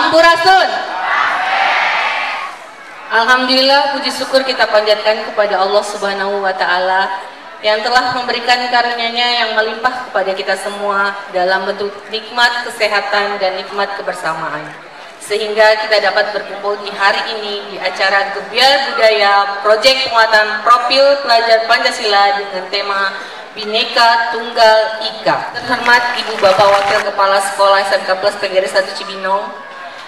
Sampurasun. Alhamdulillah, puji syukur kita panjatkan kepada Allah Subhanahu wa Ta'ala yang telah memberikan karunia-Nya yang melimpah kepada kita semua dalam bentuk nikmat kesehatan dan nikmat kebersamaan, sehingga kita dapat berkumpul di hari ini di acara Gebyar Budaya Proyek Penguatan Profil Pelajar Pancasila dengan tema Bhinneka Tunggal Ika. Terhormat Ibu Bapak Wakil Kepala Sekolah SMK Plus PGRI 1 Cibinong,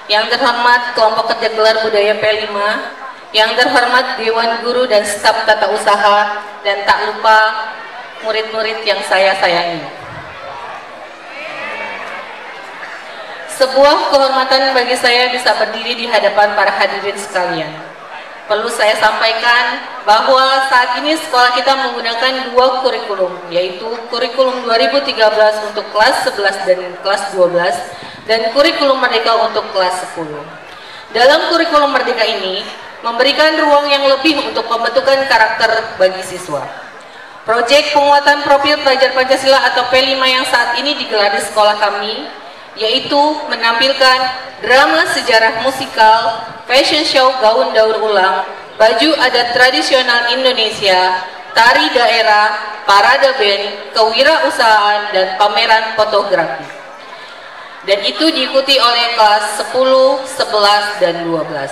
yang terhormat kelompok kerja gelar budaya P5, yang terhormat Dewan Guru dan staf tata usaha, dan tak lupa murid-murid yang saya sayangi. Sebuah kehormatan bagi saya bisa berdiri di hadapan para hadirin sekalian. Perlu saya sampaikan bahwa saat ini sekolah kita menggunakan dua kurikulum, yaitu kurikulum 2013 untuk kelas 11 dan kelas 12, dan kurikulum Merdeka untuk kelas 10. Dalam kurikulum Merdeka ini memberikan ruang yang lebih untuk pembentukan karakter bagi siswa. Proyek penguatan profil pelajar Pancasila atau P5 yang saat ini digelar di sekolah kami, yaitu menampilkan drama sejarah musikal, fashion show gaun daur ulang, baju adat tradisional Indonesia, tari daerah, parade band, kewirausahaan, dan pameran fotografi. Dan itu diikuti oleh kelas 10, 11, dan 12.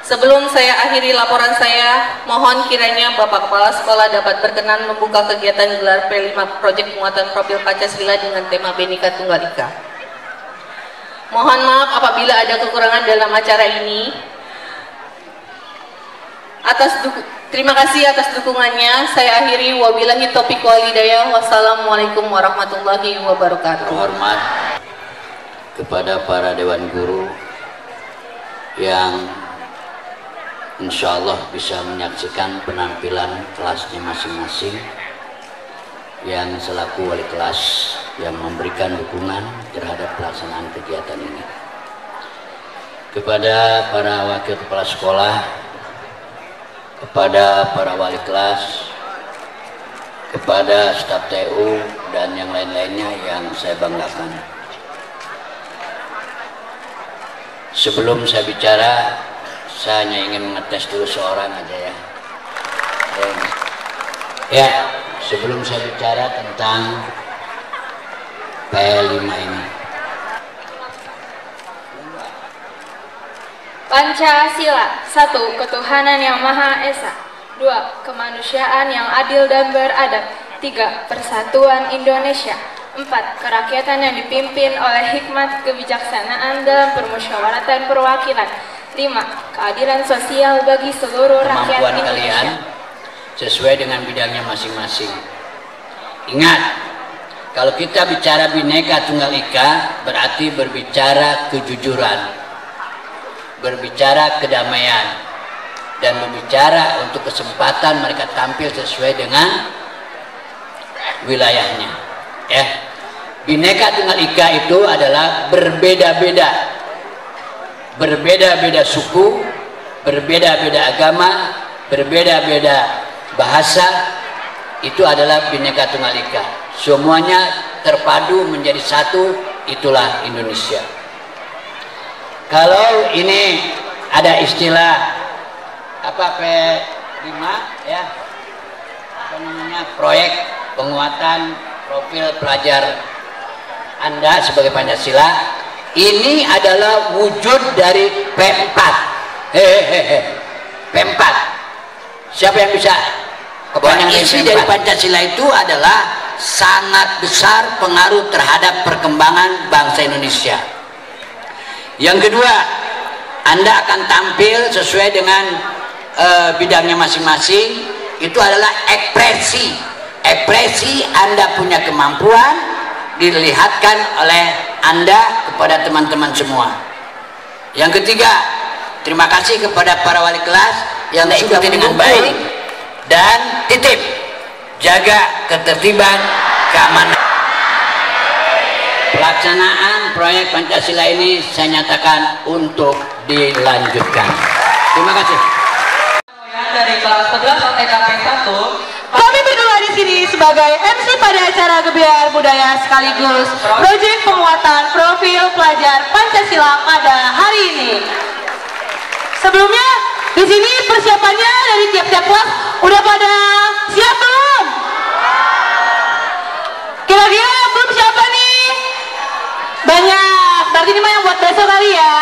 Sebelum saya akhiri laporan saya, mohon kiranya Bapak Kepala Sekolah dapat berkenan membuka kegiatan gelar P5 Proyek Penguatan Profil Pancasila dengan tema Bhinneka Tunggal Ika. Mohon maaf apabila ada kekurangan dalam acara ini. Terima kasih atas dukungannya. Saya akhiri, wabillahi taufiq wal hidayah. Wassalamualaikum warahmatullahi wabarakatuh. Hormat kepada para Dewan Guru yang insya Allah bisa menyaksikan penampilan kelasnya masing-masing, yang selaku wali kelas yang memberikan dukungan terhadap pelaksanaan kegiatan ini. Kepada para wakil kepala sekolah, kepada para wali kelas, kepada staf TU dan yang lain-lainnya yang saya banggakan. Sebelum saya bicara, saya hanya ingin mengetes dulu seorang aja ya. Ya, sebelum saya bicara tentang P5 ini. Pancasila. 1. Ketuhanan yang Maha Esa. 2. Kemanusiaan yang adil dan beradab. 3. Persatuan Indonesia. 4. Kerakyatan yang dipimpin oleh hikmat kebijaksanaan dalam permusyawaratan perwakilan. 5. Keadilan sosial bagi seluruh rakyat Indonesia. Kalian sesuai dengan bidangnya masing-masing. Ingat, kalau kita bicara Bhinneka Tunggal Ika berarti berbicara kejujuran, berbicara kedamaian, dan berbicara untuk kesempatan mereka tampil sesuai dengan wilayahnya. Ya, Bhinneka Tunggal Ika itu adalah berbeda-beda, berbeda-beda suku, berbeda-beda agama, berbeda-beda bahasa. Itu adalah Bhinneka Tunggal Ika. Semuanya terpadu menjadi satu, itulah Indonesia. Kalau ini ada istilah apa P5 ya, apa namanya, proyek penguatan profil pelajar Anda sebagai Pancasila, ini adalah wujud dari P4. P4. Siapa yang bisa kebayang isi dari Pancasila itu adalah sangat besar pengaruh terhadap perkembangan bangsa Indonesia. Yang kedua, Anda akan tampil sesuai dengan bidangnya masing-masing. Itu adalah ekspresi. Ekspresi Anda punya kemampuan dilihatkan oleh Anda kepada teman-teman semua. Yang ketiga, terima kasih kepada para wali kelas yang sudah dengan baik dan titip jaga ketertiban, keamanan. Pelaksanaan proyek Pancasila ini saya nyatakan untuk dilanjutkan. Terima kasih. Dari kelas 11 TKP 1, kami berdua di sini sebagai MC pada acara Gebiar Budaya sekaligus proyek penguatan profil pelajar Pancasila pada hari ini. Sebelumnya, di sini persiapannya dari tiap-tiap kelas udah pada siap belum? Kira-kira yang belum siapa nih? Banyak, berarti ini mah yang buat besok kali ya.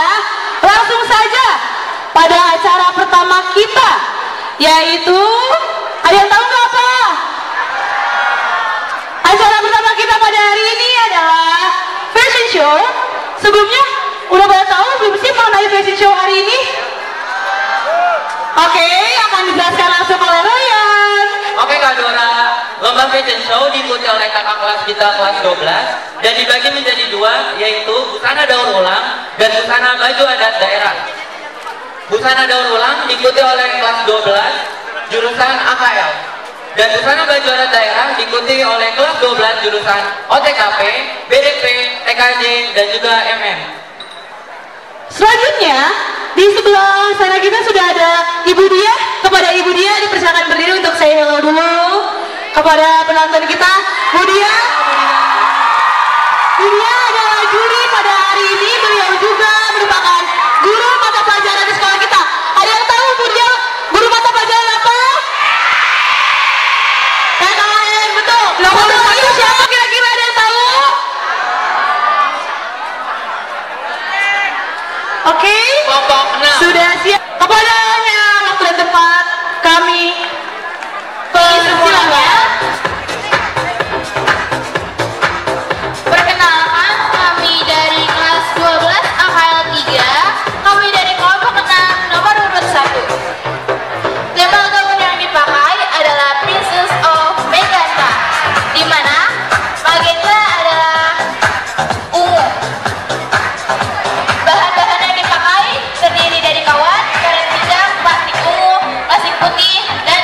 Langsung saja pada acara pertama kita, yaitu, ada yang tahu nggak apa? Acara pertama kita pada hari ini adalah fashion show. Sebelumnya, udah pada tahu belum sih mengenai fashion show hari ini? Oke, akan dijelaskan langsung oleh Ryan. Oke Kak Dora, lomba fashion show diikuti oleh kakak kelas kita kelas 12 dan dibagi menjadi dua, yaitu busana daur ulang dan busana baju adat daerah. Busana daur ulang diikuti oleh kelas 12 jurusan AKL dan busana baju adat daerah diikuti oleh kelas 12 jurusan OTKP, BDP, TKJ dan juga MM. Selanjutnya, di sebelah sana kita sudah ada Ibu Dia. Kepada Ibu Dia dipersilakan berdiri untuk say hello dulu kepada penonton kita. Bu Dia, Bu Dia adalah juri pada hari ini. Beliau juga merupakan guru mata pelajaran di sekolah kita. Ada yang tahu Bu Dia guru mata pelajaran apa? PKN, betul. Nomor satu siapa kira-kira, ada yang tahu? Oke, sudah siap. Kepada waktu dan tempat kami persilakan. Perkenalkan, kami dari kelas 12 AKL 3, kami dari kelompok 6 nomor urut 1. Tema gaun yang dipakai adalah Princess of Magenta, di mana magenta adalah ungu. Bahan-bahan yang dipakai terdiri dari kawat, karet pijak, plastik ungu, plastik putih, dan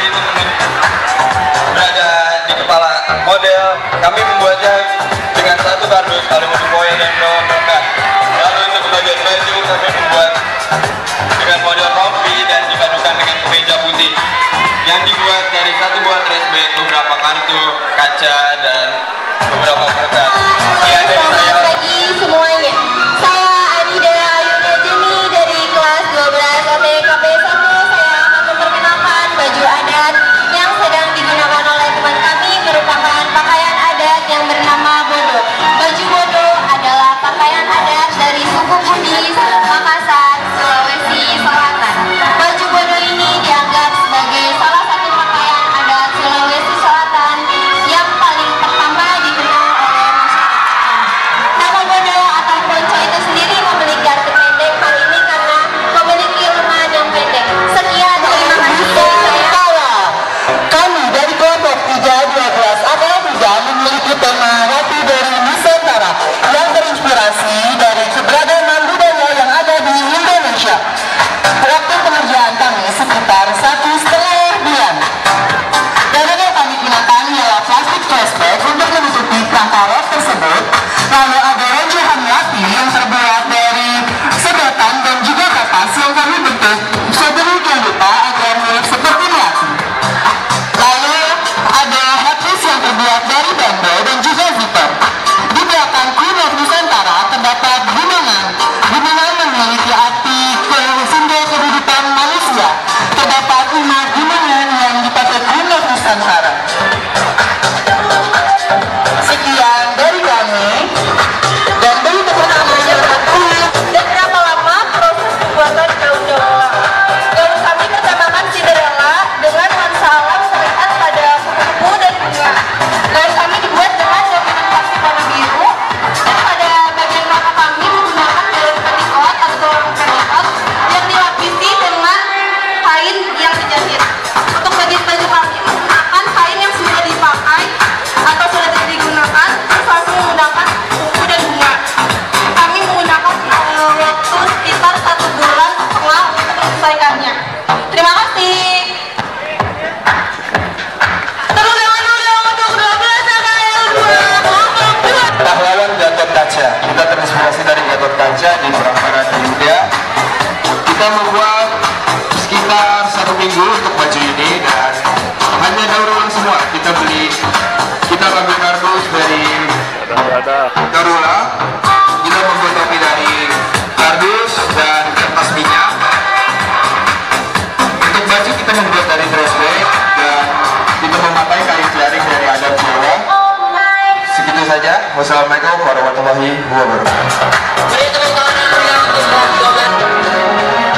itu berada di kepala model, kami membuatnya dengan satu kardus aluminium foil dan bawang pekat. Lalu untuk bagian baju kami membuat dengan model rompi dan dipadukan dengan kemeja putih yang dibuat dari satu buah dress bag, beberapa kartu kaca dan beberapa pekat. Sekian dari saya. Selamat pagi semuanya. Saya Anida Ayuda Jeni dari kelas 12 OTKP 1. Saya akan memperkenalkan baju adat yang sedang digunakan oleh teman kami, merupakan pakaian adat yang bernama bodo. Baju bodo adalah pakaian adat dari suku Bugis, Makassar, Sulawesi Selatan. Baju bodo ini dianggap sebagai salah satu pakaian adat Sulawesi Selatan yang paling pertama dikenal oleh masyarakat. Nama bodo atau ponco itu sendiri memiliki arti pendek, hal ini karena memiliki lengan yang pendek. Sekian, terima kasih dari saya. Kami dari kelompok 312 adalah memiliki tema Ratu dari Nusantara yang terinspirasi dari keberagaman budaya yang ada di Indonesia. Waktu pengerjaan kami sekitar 1,5 bulan. Bahan yang kami gunakan ialah plastik trash bag untuk menutupi kerangka rok tersebut. Lalu ada ranjungan melati yang terbuat dari sedotan dan juga kapas yang kami bentuk sedemikian rupa agar mirip seperti melati. Lalu ada hapus yang terbuat dari bambu dan juga zipper. Di belakang Queen of Nusantara terdapat gunungan. Gunungan memiliki arti simbol kehidupan manusia. Terdapat 5 gunungan yang dipakai Queen of Nusantara. Sekian dari kami. Dan beri tepuk tangan yang bagus. Dan berapa lama proses pembuatan gaun Daula? Gaun kami bertemakan Cinderella dengan nuansa alam terlihat pada kupu-kupu dan bunga. Gaun kami dibuat dengan dominan plastik warna biru, dan pada bagian belakang kami menggunakan gaun petticoat atau petticoat yang dilapisi dengan kain yang dijahit. Untuk bagian baju kami menggunakan kain yang sudah dipakai atau sudah tidak digunakan, terus kami menggunakan kuku dan bunga. Kami menggunakan waktu sekitar 1,5 bulan untuk menyelesaikannya. Terima kasih. Tepuk tangan dulu untuk 12 AKL 2. Pahlawan Gatot Kaca. Kita terinspirasi dari Gatot Kaca di perang India. Kita membuat sekitar 1 minggu untuk baju ini dan hanya daur ulang semua. Kita ambil kardus dari daur ulang. Kita membuat topi dari kardus dan kertas minyak. Untuk baju kita membuat dari dress bag dan kita memakai kain jaring dari adat Jawa. Segitu saja. Wassalamualaikum warahmatullahi wabarakatuh. Beri tepuk tangan yang meriah untuk kelas 12.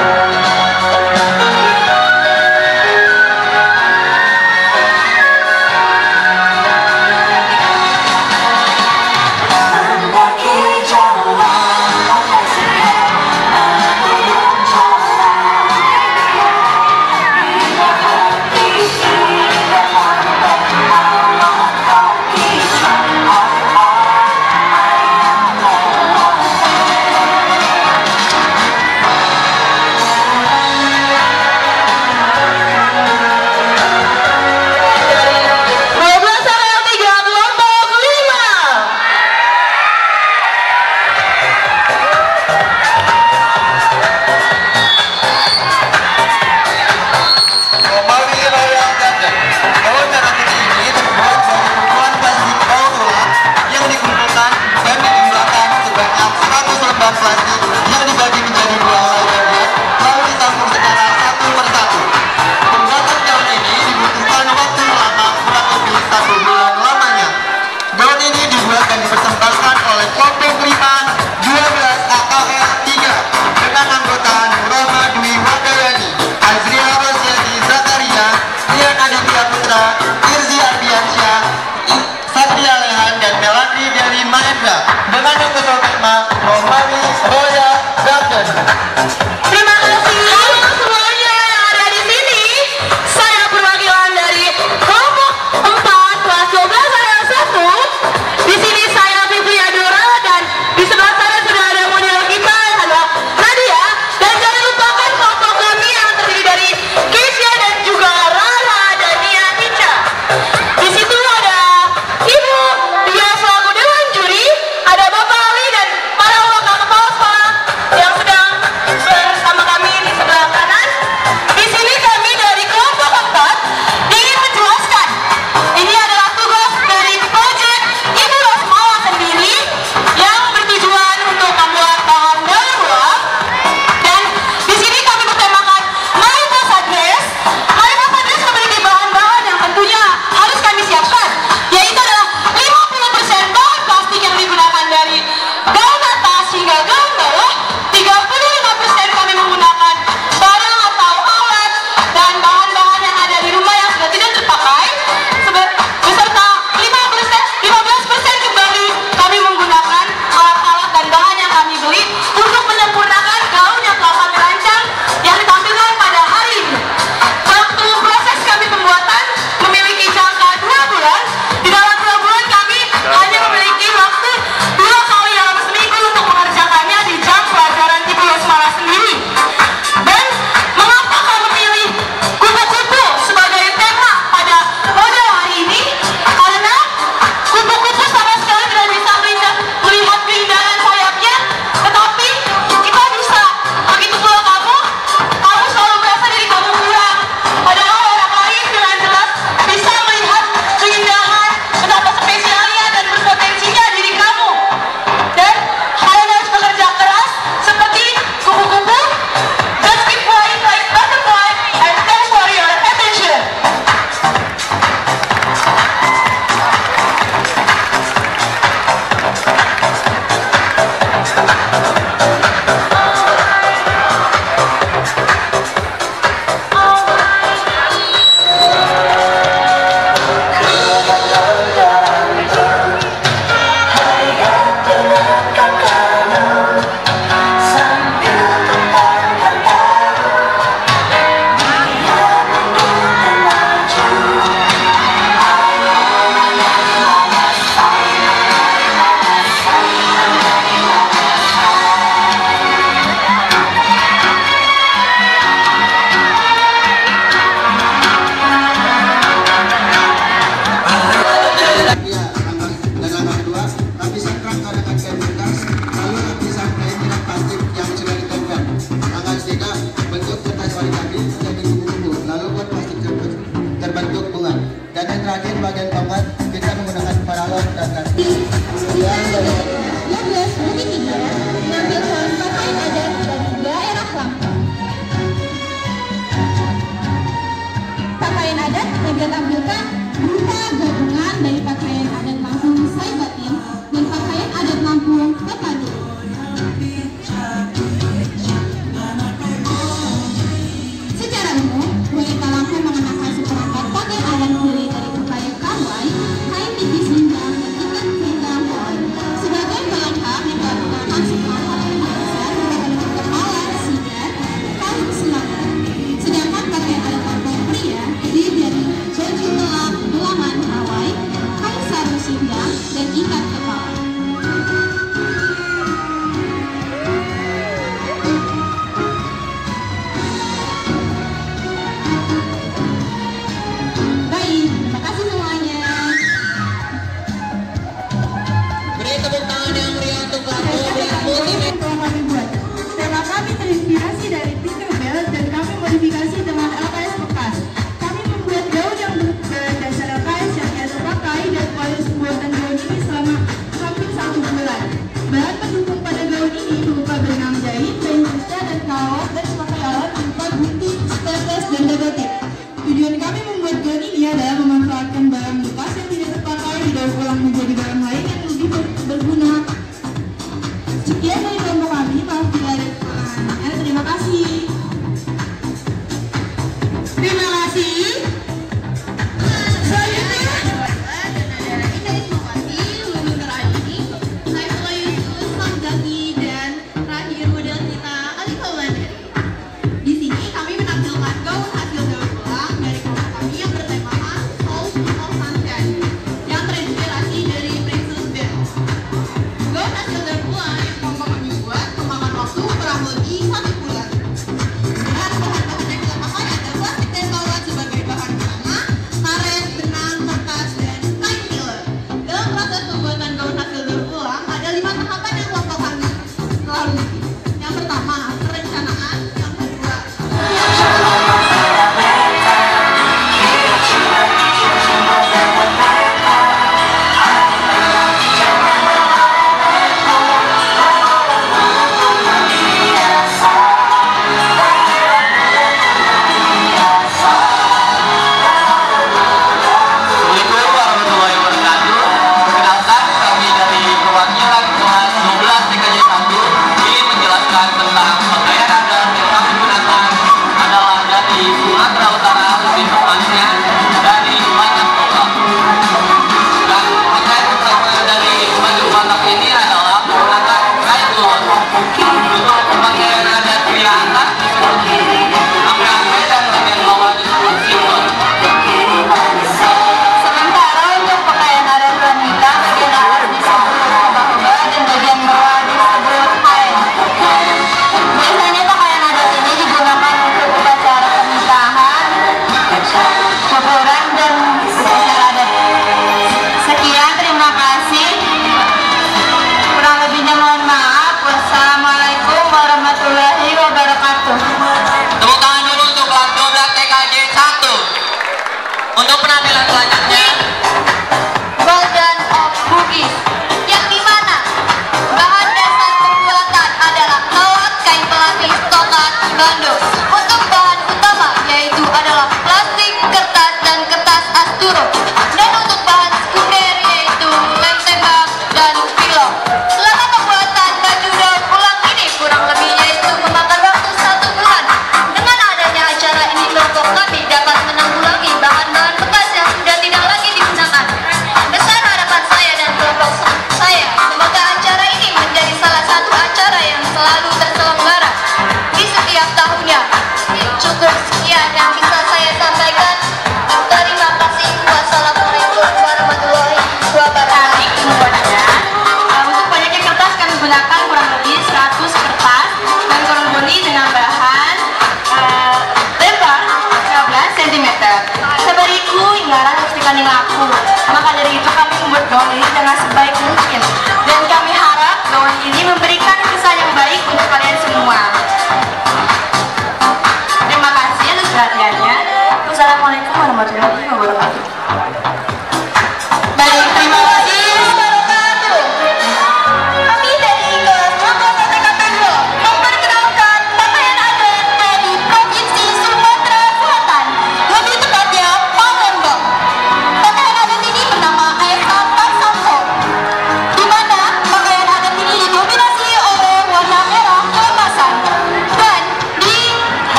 Keisha dan juga Rara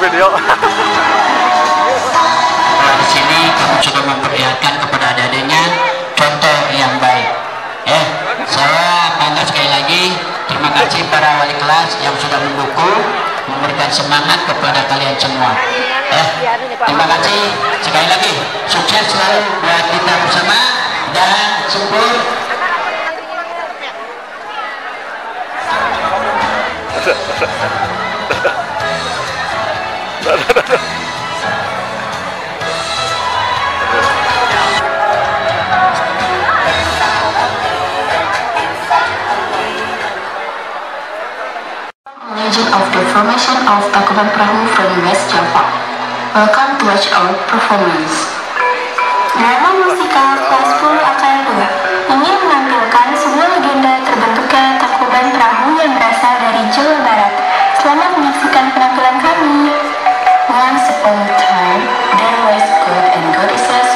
video. Nah, di sini kamu coba memperlihatkan kepada adik-adiknya contoh yang baik. Saya bangga sekali lagi. Terima kasih para wali kelas yang sudah mendukung, memberikan semangat kepada kalian semua. Terima kasih sekali lagi. Sukses selalu buat kita bersama dan sempur. Legend of the formation of Tangkuban Perahu from West Java. Welcome to watch our performance. Drama musikal kelas 10 akan 2 ingin menampilkan sebuah legenda terbentuknya Tangkuban Perahu yang berasal dari Jawa Barat. Selamat menyaksikan penampilan kami. Once upon a time, there was god and goddesses.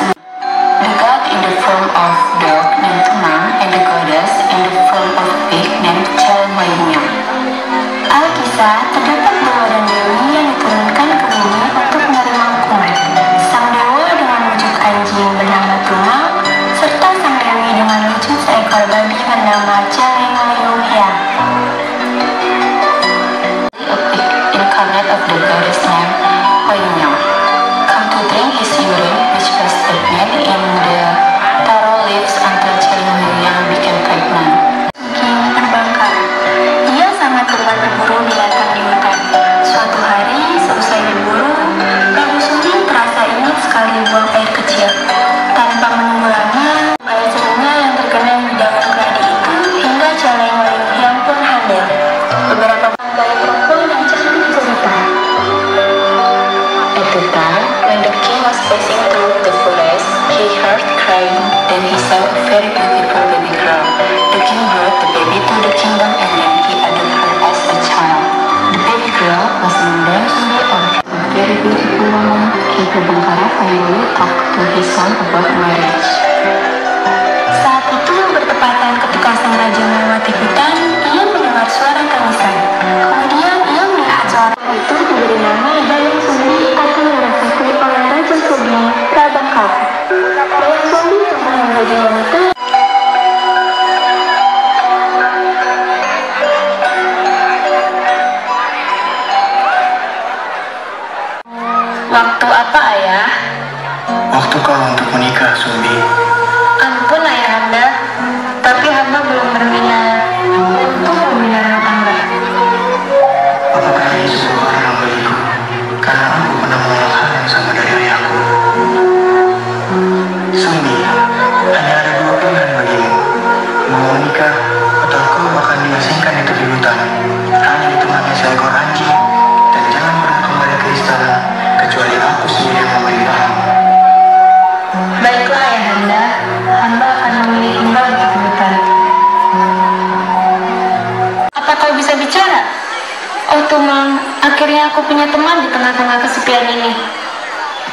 The god in the form of dog named Tumang and the goddess in the form of pig named Chalmayunya. Alkisah terdapat dewa dan dewi yang diturunkan ke bumi untuk menerima hukuman. Sang dewa dengan wujud anjing bernama Tumang, serta sang dewi dengan wujud seekor babi bernama Chalmayunya. Incarnate of the goddess named Hoyunyang come to drink his urine, which was pregnant in the taro leaves until Chalmayunya became pregnant. King terbangkar. Ia sangat gemar berburu binatang di hutan. Suatu hari, seusai berburu, Prabu Sumi terasa ingin sekali buang air kecil. Tanpa menunggu lama, air serunya yang tergenang di dalam keladi itu hingga Chalmayunya pun hamil. Beberapa bayi perempuan yang cantik cerita. At the time, when the king was passing through the forest, he heard crying. Then he saw a very beautiful baby girl. The king brought the baby to the kingdom and then he adopted her as a child. The baby girl was named Sumi or a very beautiful woman. King Prabangkara finally talked to his son about marriage. Saat itu bertepatan ketika sang raja melewati hutan, ia mendengar suara tangisan. Kemudian ia melihat suara itu diberi nama Dayang Sumi atau dirasaki oleh Raja Sumi Prabangkara. Dayang Sumi tumbuh menjadi wanita. Waktu apa, Ayah? Waktu kau untuk menikah, Sumbi. Ampun, Ayahanda, tapi hamba belum berminat untuk membina rumah tangga. Apakah ini sebuah halangan bagiku? Karena aku pernah menolak hal yang sama dari ayahku. Sumbi, hanya ada dua pilihan bagimu. Mau menikah, atau kau akan diasingkan itu di hutan. Hanya ditemani seekor anjing, dan jangan pernah kembali ke istana, kecuali aku sendiri yang memerintahmu. Baiklah, Ayahanda, hamba akan memilih tinggal di hutan. Apa kau bisa bicara? Oh Tumang, akhirnya aku punya teman di tengah-tengah kesepian ini.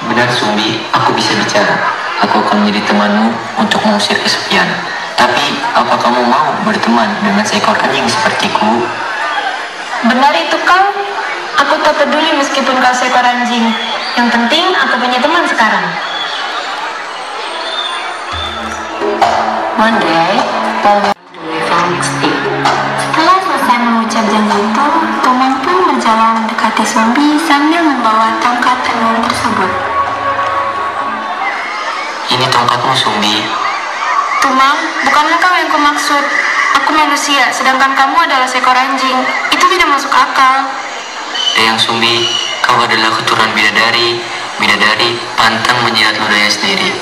Benar Sumbi, aku bisa bicara. Aku akan menjadi temanmu untuk mengusir kesepian. Tapi, apa kamu mau berteman dengan seekor anjing sepertiku? Benar itu kau? Aku tak peduli meskipun kau seekor anjing. Yang penting aku punya teman sekarang. One day, while setelah selesai mengucap janji itu, Tumang pun berjalan mendekati Sumbi sambil membawa tongkat tenun tersebut. Ini tongkatmu, Sumbi. Tumang, bukanlah kau yang kumaksud. Aku manusia, sedangkan kamu adalah seekor anjing. Itu tidak masuk akal. Dayang Sumbi, kau adalah keturunan bidadari. Bidadari pantang menjilat ludahnya sendiri.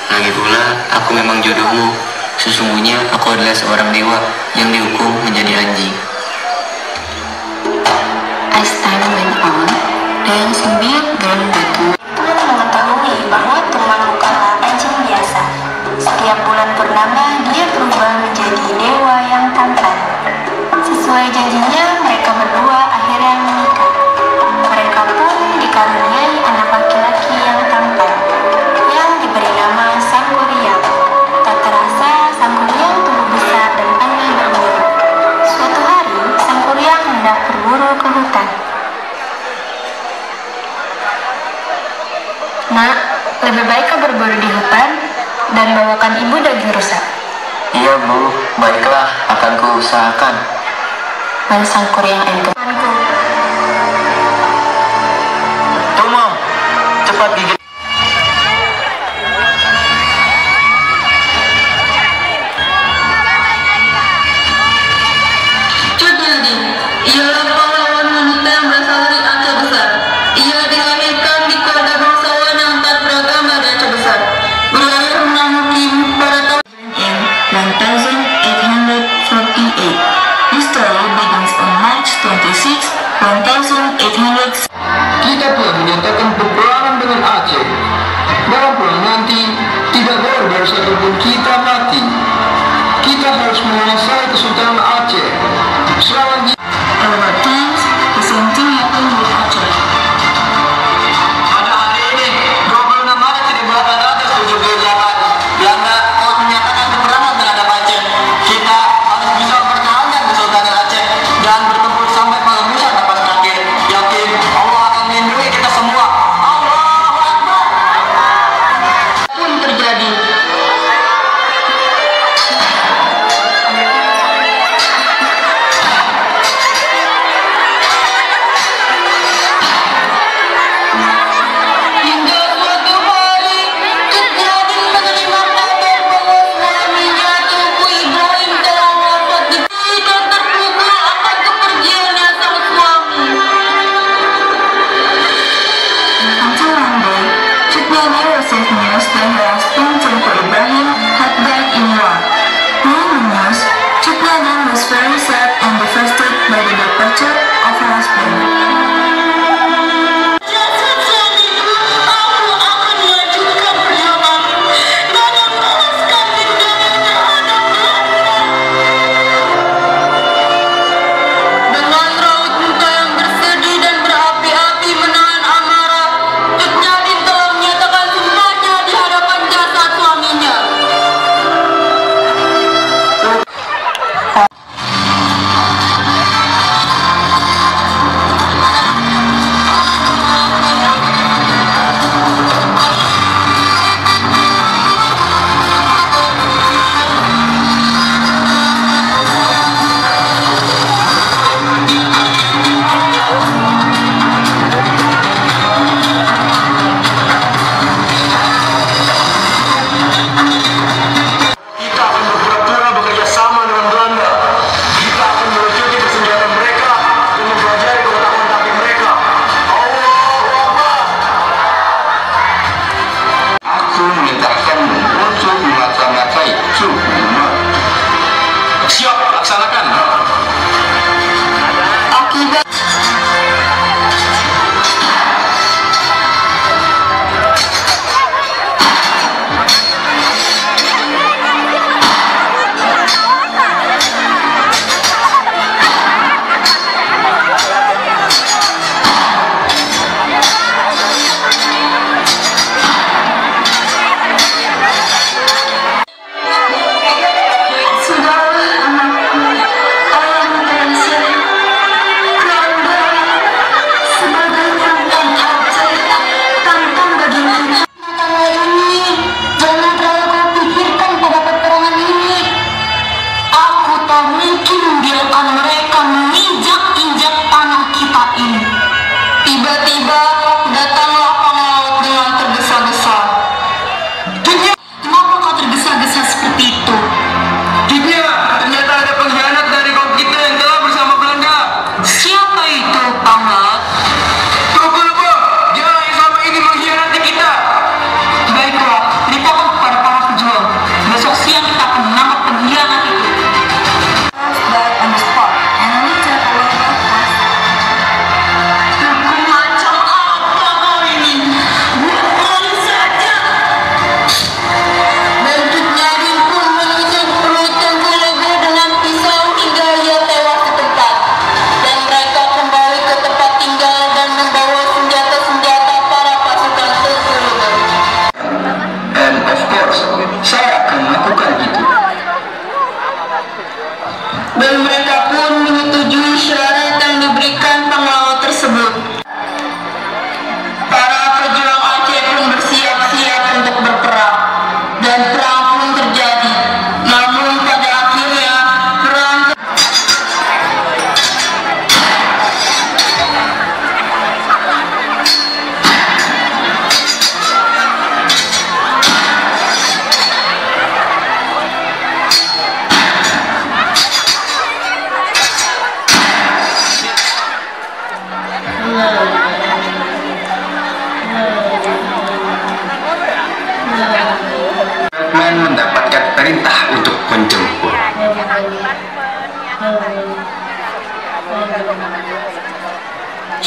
Lagi pula, aku memang jodohmu. Sesungguhnya aku adalah seorang dewa yang dihukum menjadi anjing. As time went on, Dayang Sumbi dan Datu telah mengetahui bahwa Tumang bukanlah anjing biasa. Setiap bulan purnama, dia berubah menjadi dewa yang tampan. Sesuai janjinya, mereka berdua akhirnya menikah. Mereka pun dikaruniai anak laki-laki yang tampan, yang diberi nama Sangkuriang. Tak terasa, Sangkuriang tumbuh besar dan pandai berburu. Suatu hari, Sangkuriang hendak berburu ke hutan. Nak, lebih baik kau berburu di hutan dan bawakan ibu daging rusa. Iya Bu, baiklah, akan kuusahakan. Dan sangkur yang engkemanku. Tomong, cepat gigit. Ialah pahlawan wanita yang berasal dari Aceh Besar. Ia dilahirkan di keluarga bangsawan yang taat beragama di Aceh Besar. Berlahir Mukim pada tahun 1848. His story begins on March 26, 1800. Kita telah menyatakan peperangan dengan Aceh. Dalam perang nanti, tidak boleh dari satupun kita mati. Kita harus menguasai Kesultanan Aceh. Selama Over times, the same thing happened with Aceh. pada hari ini, 26 Maret 1878, Belanda telah menyatakan peperangan terhadap Aceh. Kita harus bisa mempertahankan Kesultanan Aceh dan bertempur sampai penghabisan napas terakhir. Yakin Allah akan melindungi kita semua. Allahu Akbar.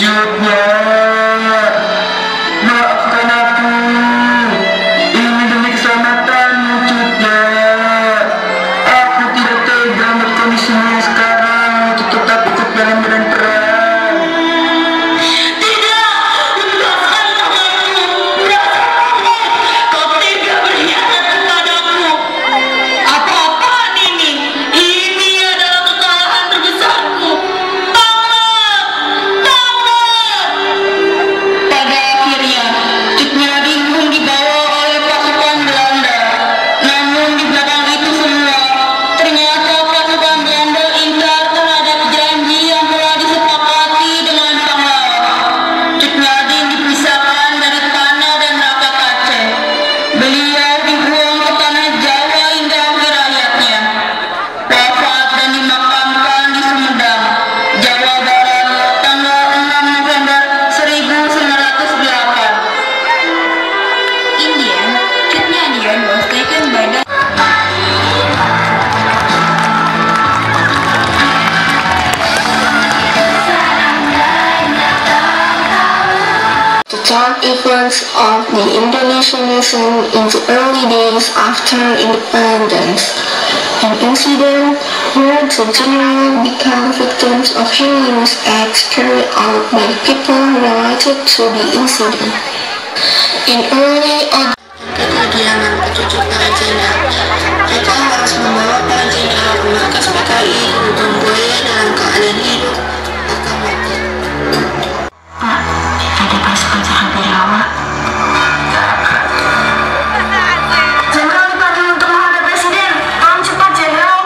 wujudnya. Maafkan aku, ini demi keselamatan wujudnya. Aku tidak tega melihat kondisinya sekarang untuk tetap ikut dalam medan perang. Tidak, lepaskan tanganku. Rasakanlah, kau tega berkhianat kepadaku. Apa-apaan ini? Ini adalah kekalahan terbesarku. Pada akhirnya, Cut Nyaring pun dibawa oleh pasukan Belanda. Namun di belakang itu semua, ternyata pasukan Belanda ingkar terhadap janji yang telah disepakati dengan pahlawan. Cut Nyaring dipisahkan dari tanah dan rakyat Aceh. Beliau dibuang ke tanah Jawa hingga akhir hayatnya. Wafat dan dimakamkan di Sumedang, Jawa Barat, tanggal 6 November 1908. Indian, Cut Nyaring was taken by the The third influence of the Indonesian nation in the early days after independence, an incident where the general became victims of heinous acts carried out by the people related to the incident. In early kediaman pecucuk para jenderal, mereka harus membawa para jenderal ke markas PKI di Lubang Buaya dalam keadaan hidup atau mati. Pak, ada pasukan Sahabirawa. Jenderal dipanggil untuk menghadap presiden. Tolong cepat, Jenderal.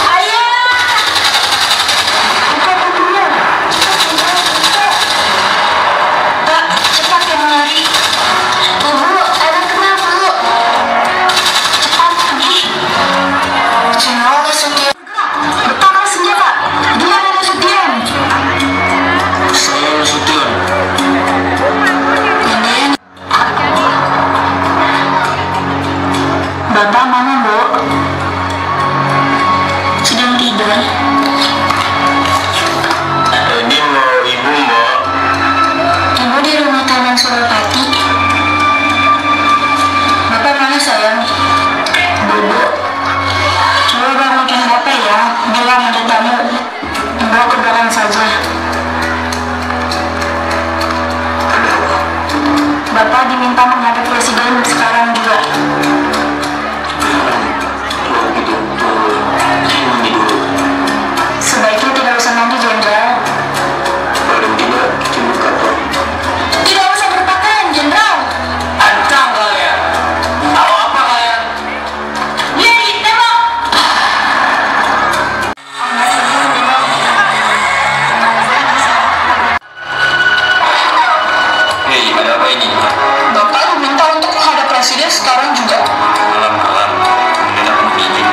Ayah! Buka pintunya. Pak, cepat yang lari. Ibu, ada kenal, Bu. Cepat pergi. Jenderal Nasution. Letakkan senjata. Di mana Nasution? Saya Nasution. Ini. Bapak mana, Bu? Sedang tidur. Ini mau ibu, Mbak. Ibu di rumah Taman Suropati. Bapak mana, sayang? Bobo. Coba bangunkan Bapak ya. Bilang ada tamu. Bawa ke belakang saja. Bapak diminta menghadap presiden sekarang juga. Sebaiknya tidak usah mandi, Jenderal. Paling tidak cuma kapal. Tidak usah berpakaian, Jenderal. Ancang kalian. Tahu apa kalian? Dia ditembak. Hei, ada apa ini? Bapak diminta untuk menghadap presiden sekarang juga. Malam-malam, kemudian aku begini.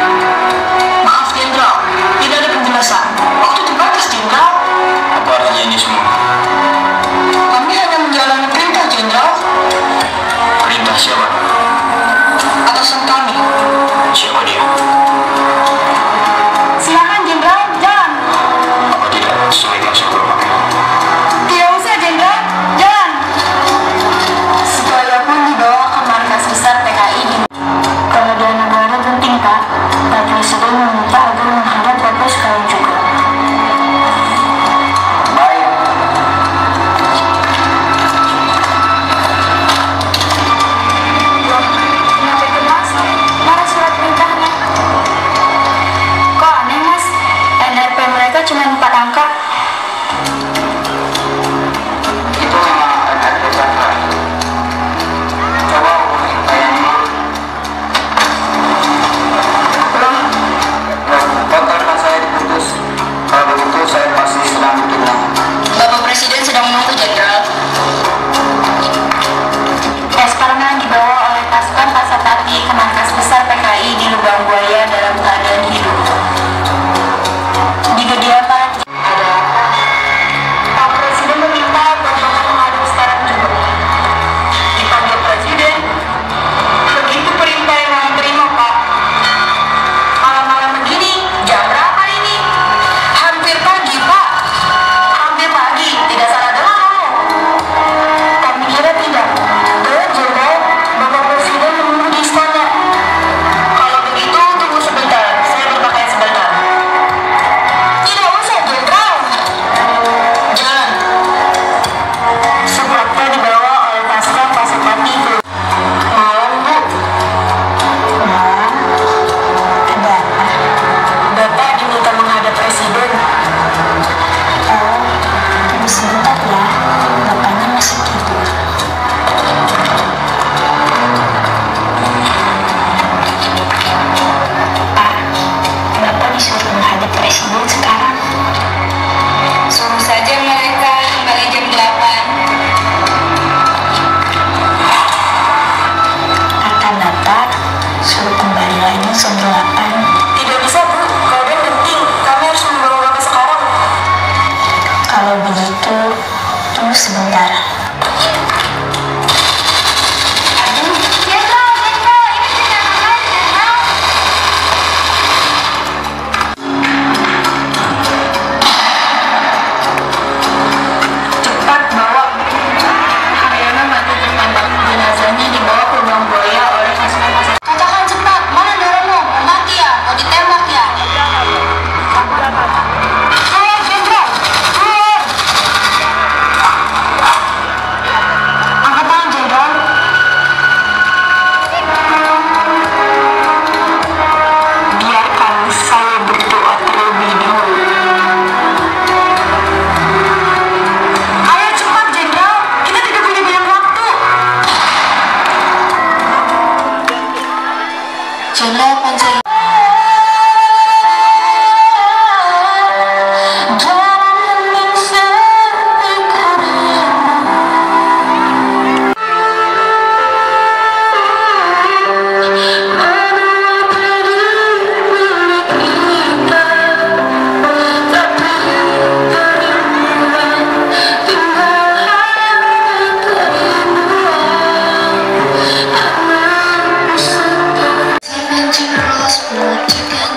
Maaf, Jenderal. Tidak ada penjelasan. Waktu terbatas, Jenderal. Apa artinya ini semua? Kami hanya menjalani perintah, Jenderal. Perintah siapa? Atasan kami. Siapa dia? Silakan, Jenderal. Jalan. Apa tidak sebaiknya saya berpakai? Tidak usah, Jenderal. Jalan. Supaya pun dibawa ke markas besar PKI di kemudian negara genting, Pak. Pak Presiden meminta agar menghadap Bapak sekarang juga. Baik. Loh, kenapa itu, Mas? Mana surat perintahnya? Kok aneh, Mas? NRP mereka cuma 4 angka. Itu memang NRP Cakra. Coba hubungi klien dulu. Loh, Kontak saya diputus. Kalau begitu saya pasti sedang bertunang. Bapak Presiden sedang menunggu, Jenderal. Esparna dibawa oleh pasukan Pasatati ke markas besar PKI di Lubang Buaya dalam keadaan hidup. Di kediaman ada apa? sebentar. Cepat bawa. Haryana mati tertembak. Jenazahnya dibawa ke ruang buaya oleh pasukan pasar. Katakan cepat, mana dorongmu? Mau mati ya? Mau ditembak ya? Saya Jenderal. Angkat tangan Jenderal. Biarkan saya berdoa terlebih dahulu. Ayo cepat Jenderal, kita tidak punya banyak waktu. Jenderal Pancasila.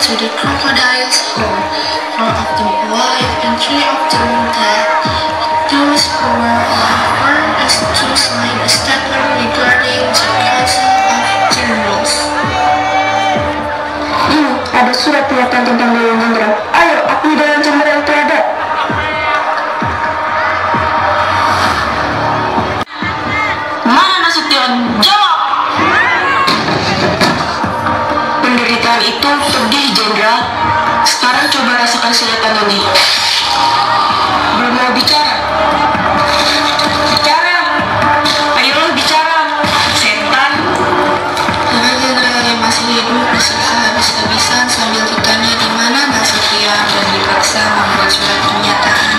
To the crocodile's hole, 4 of them alive and 3 of them dead. Those who were alive were asked to sign a statement regarding the Council of Generals. Ada surat pernyataan tentang Dewan Jenderal. Ayo, akui Dewan Jenderal itu ada. Mana Nasution? Jawab! Penderitaan itu pedih, Jenderal. Sekarang coba rasakan suratan ini. Belum mau bicara. Bicara. Ayolah bicara. Setan. Para jenderal yang masih hidup berusaha habis-habisan sambil bertanya di mana Nasution dan dipaksa membuat surat pernyataan.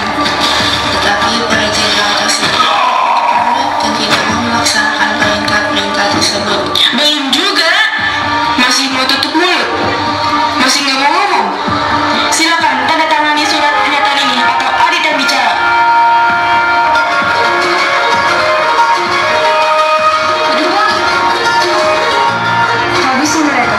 Tetapi para jenderal tersebut menurut dan tidak mau melaksanakan perintah-perintah tersebut. Belum juga. Masih mau tutup mulut? Masih nggak mau ngomong? Silakan tanda tangani surat pernyataan ini atau Adit yang bicara. Habisi mereka.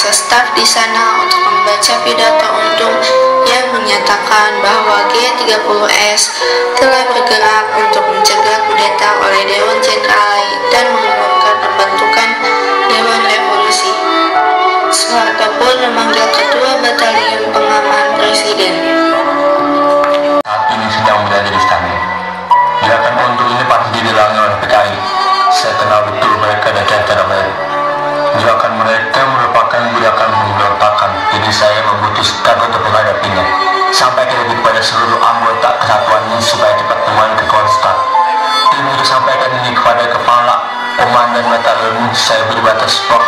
Staf di sana untuk membaca pidato untung yang menyatakan bahwa G30S telah bergerak untuk mencegah kudeta oleh Dewan Jenderal dan mengumumkan pembentukan Dewan Revolusi. Soeharto pun memanggil Ketua Batalion Pengaman Presiden. Saat ini sedang berada di istana. Gerakan untung ini pasti didalangi oleh PKI. Saya kenal betul mereka dan cara mereka. Gerakan mereka merupakan gerakan pemberontakan, jadi saya memutuskan untuk menghadapinya. Sampaikan kepada seluruh anggota kesatuan ini supaya cepat kembali ke Konstat. Tim itu sampaikan ini kepada Kepala Komandan Batalion, saya beri batas stop.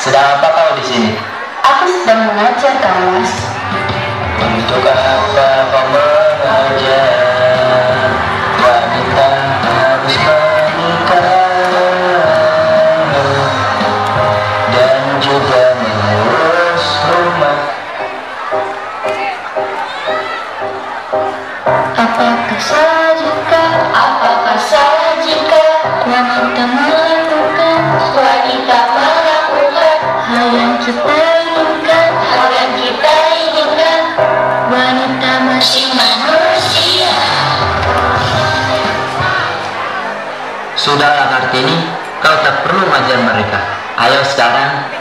Sedang apa kau di sini? Aku sedang mengajar, Kamas. Untuk apa kau mengajar?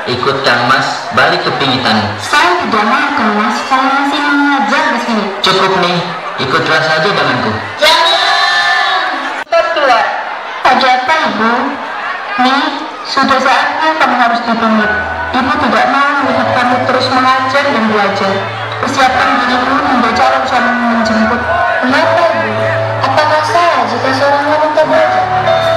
ikut Kang Mas balik ke pingitan. Saya tidak mau Kang Mas, saya masih mengajar di sini. Cukup nih, ikutlah saja denganku. Jangan! Keluar. Ada apa Ibu? Nih, sudah saatnya kamu harus dipamit. Ibu tidak mau melihat kamu terus mengajar dan belajar. Persiapkan dirimu hingga calon suami menjemput. Kenapa Ibu? Apakah salah jika seorang wanita belajar?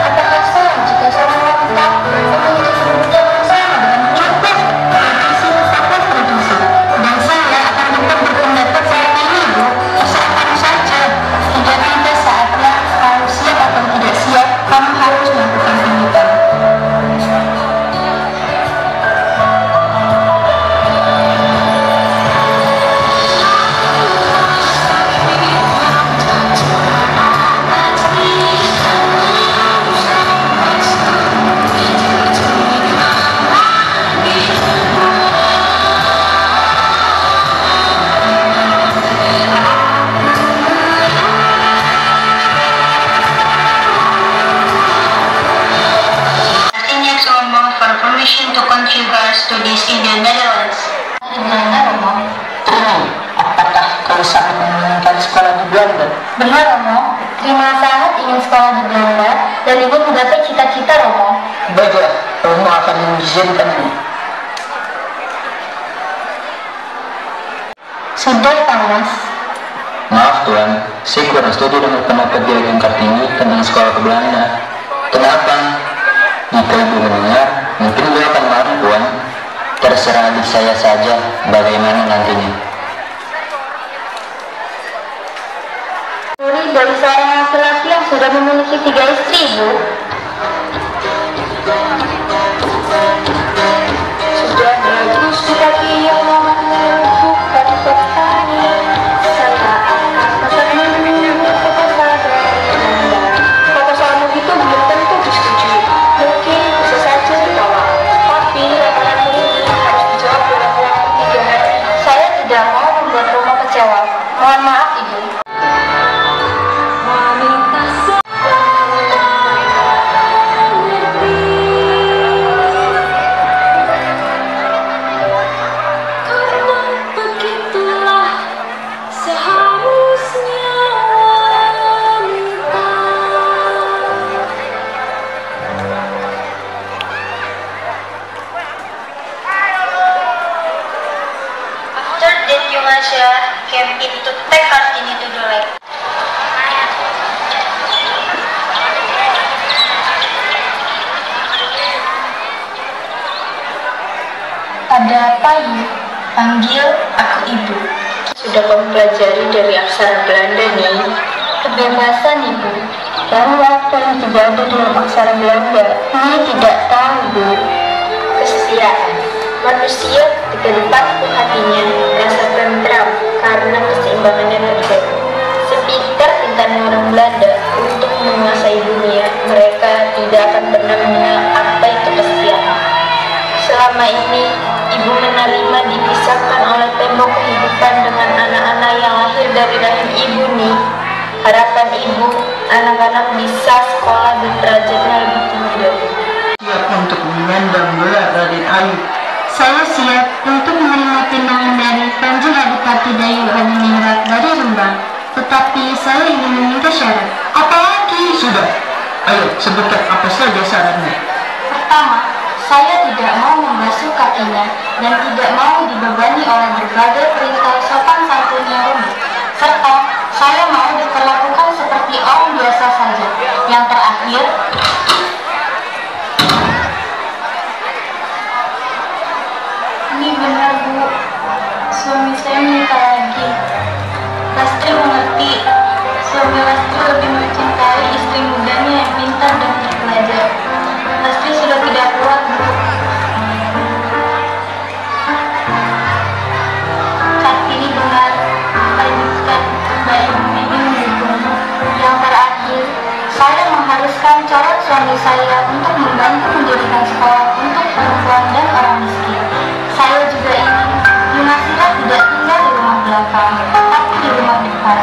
Apakah salah jika seorang wanita memiliki kebutuhan yang sama dengan cukup? Tradisi tetaplah tradisi. Dan saya akan tetap berpendapat seperti ini Ibu. Usahakan saja. Tidak ada saatnya kamu siap atau tidak siap, kamu harus melakukan pemikiran. To continue studies in the Netherlands. Apakah kau sangat menginginkan sekolah di Belanda? Benar Romo, Rima sangat ingin sekolah di Belanda dan ingin menggapai cita-cita Romo. Baiklah, Romo akan mengizinkanmu. Sudah Kang Mas. Maaf Tuan, saya kurang setuju dengan pendapat Juragan Kartini tentang sekolah ke Belanda. Kenapa? Jika Ibu mendengar, mungkin beliau akan marah Tuan. Terserah adik saya saja bagaimana nantinya. Dari seorang laki-laki yang sudah memiliki 3 istri Ibu. Sudah bagus lagi yang bukan petani. Saya akan pesan kepada Anda. Proposalmu itu belum tentu disetujui. Mungkin bisa saja ditolak. Tapi lamaranmu ini harus dijawab dalam waktu 3 hari. Saya tidak mau membuat Romo kecewa. Mohon maaf Ibu. Came in to take Kartini to the lake. Ada apa Ibu? Panggil aku Ibu. Sudah mempelajari dari aksara Belanda nih. Kebebasan Ibu. Bahwa apa yang tidak ada dalam aksara Belanda, ini tidak tahu Ibu. Kesetiaan. Manusia ketika dipatuh hatinya merasa tentram karena keseimbangannya terjaga. Sepintar-pintarnya orang Belanda untuk menguasai dunia, mereka tidak akan pernah mengenal apa itu kesetiaan. Selama ini, Ibu menerima dipisahkan oleh tembok kehidupan dengan anak-anak yang lahir dari rahim Ibu nih. Harapan Ibu, anak-anak bisa sekolah dan derajatnya lebih tinggi dari Ibu. Siap untuk menyandang gelar Raden Ayu. Saya siap untuk menerima pinangan dari Panji Adipati Dayu Hadiningrat dari Rembang. Tetapi saya ingin meminta syarat. Apalagi? Sudah. Ayo, sebutkan apa saja syaratnya. Pertama, saya tidak mau membasuh kakinya dan tidak mau dibebani oleh berbagai perintah sopan santun yang rumit. Serta saya mau diperlakukan seperti orang biasa saja. Yang terakhir, ini benar Bu, suami saya menikah lagi. Lastri mengerti, suami Lastri lebih mencintai istri mudanya yang pintar dan terpelajar. Lastri sudah tidak kuat Bu. Kartini benar, lanjutkan Mbak Ibu ini mendukungmu. Yang terakhir, saya mengharuskan calon suami saya untuk membantu mendirikan sekolah untuk perempuan dan orang miskin. Saya juga ingin Yunasira tidak tinggal di rumah belakang, tapi di rumah depan.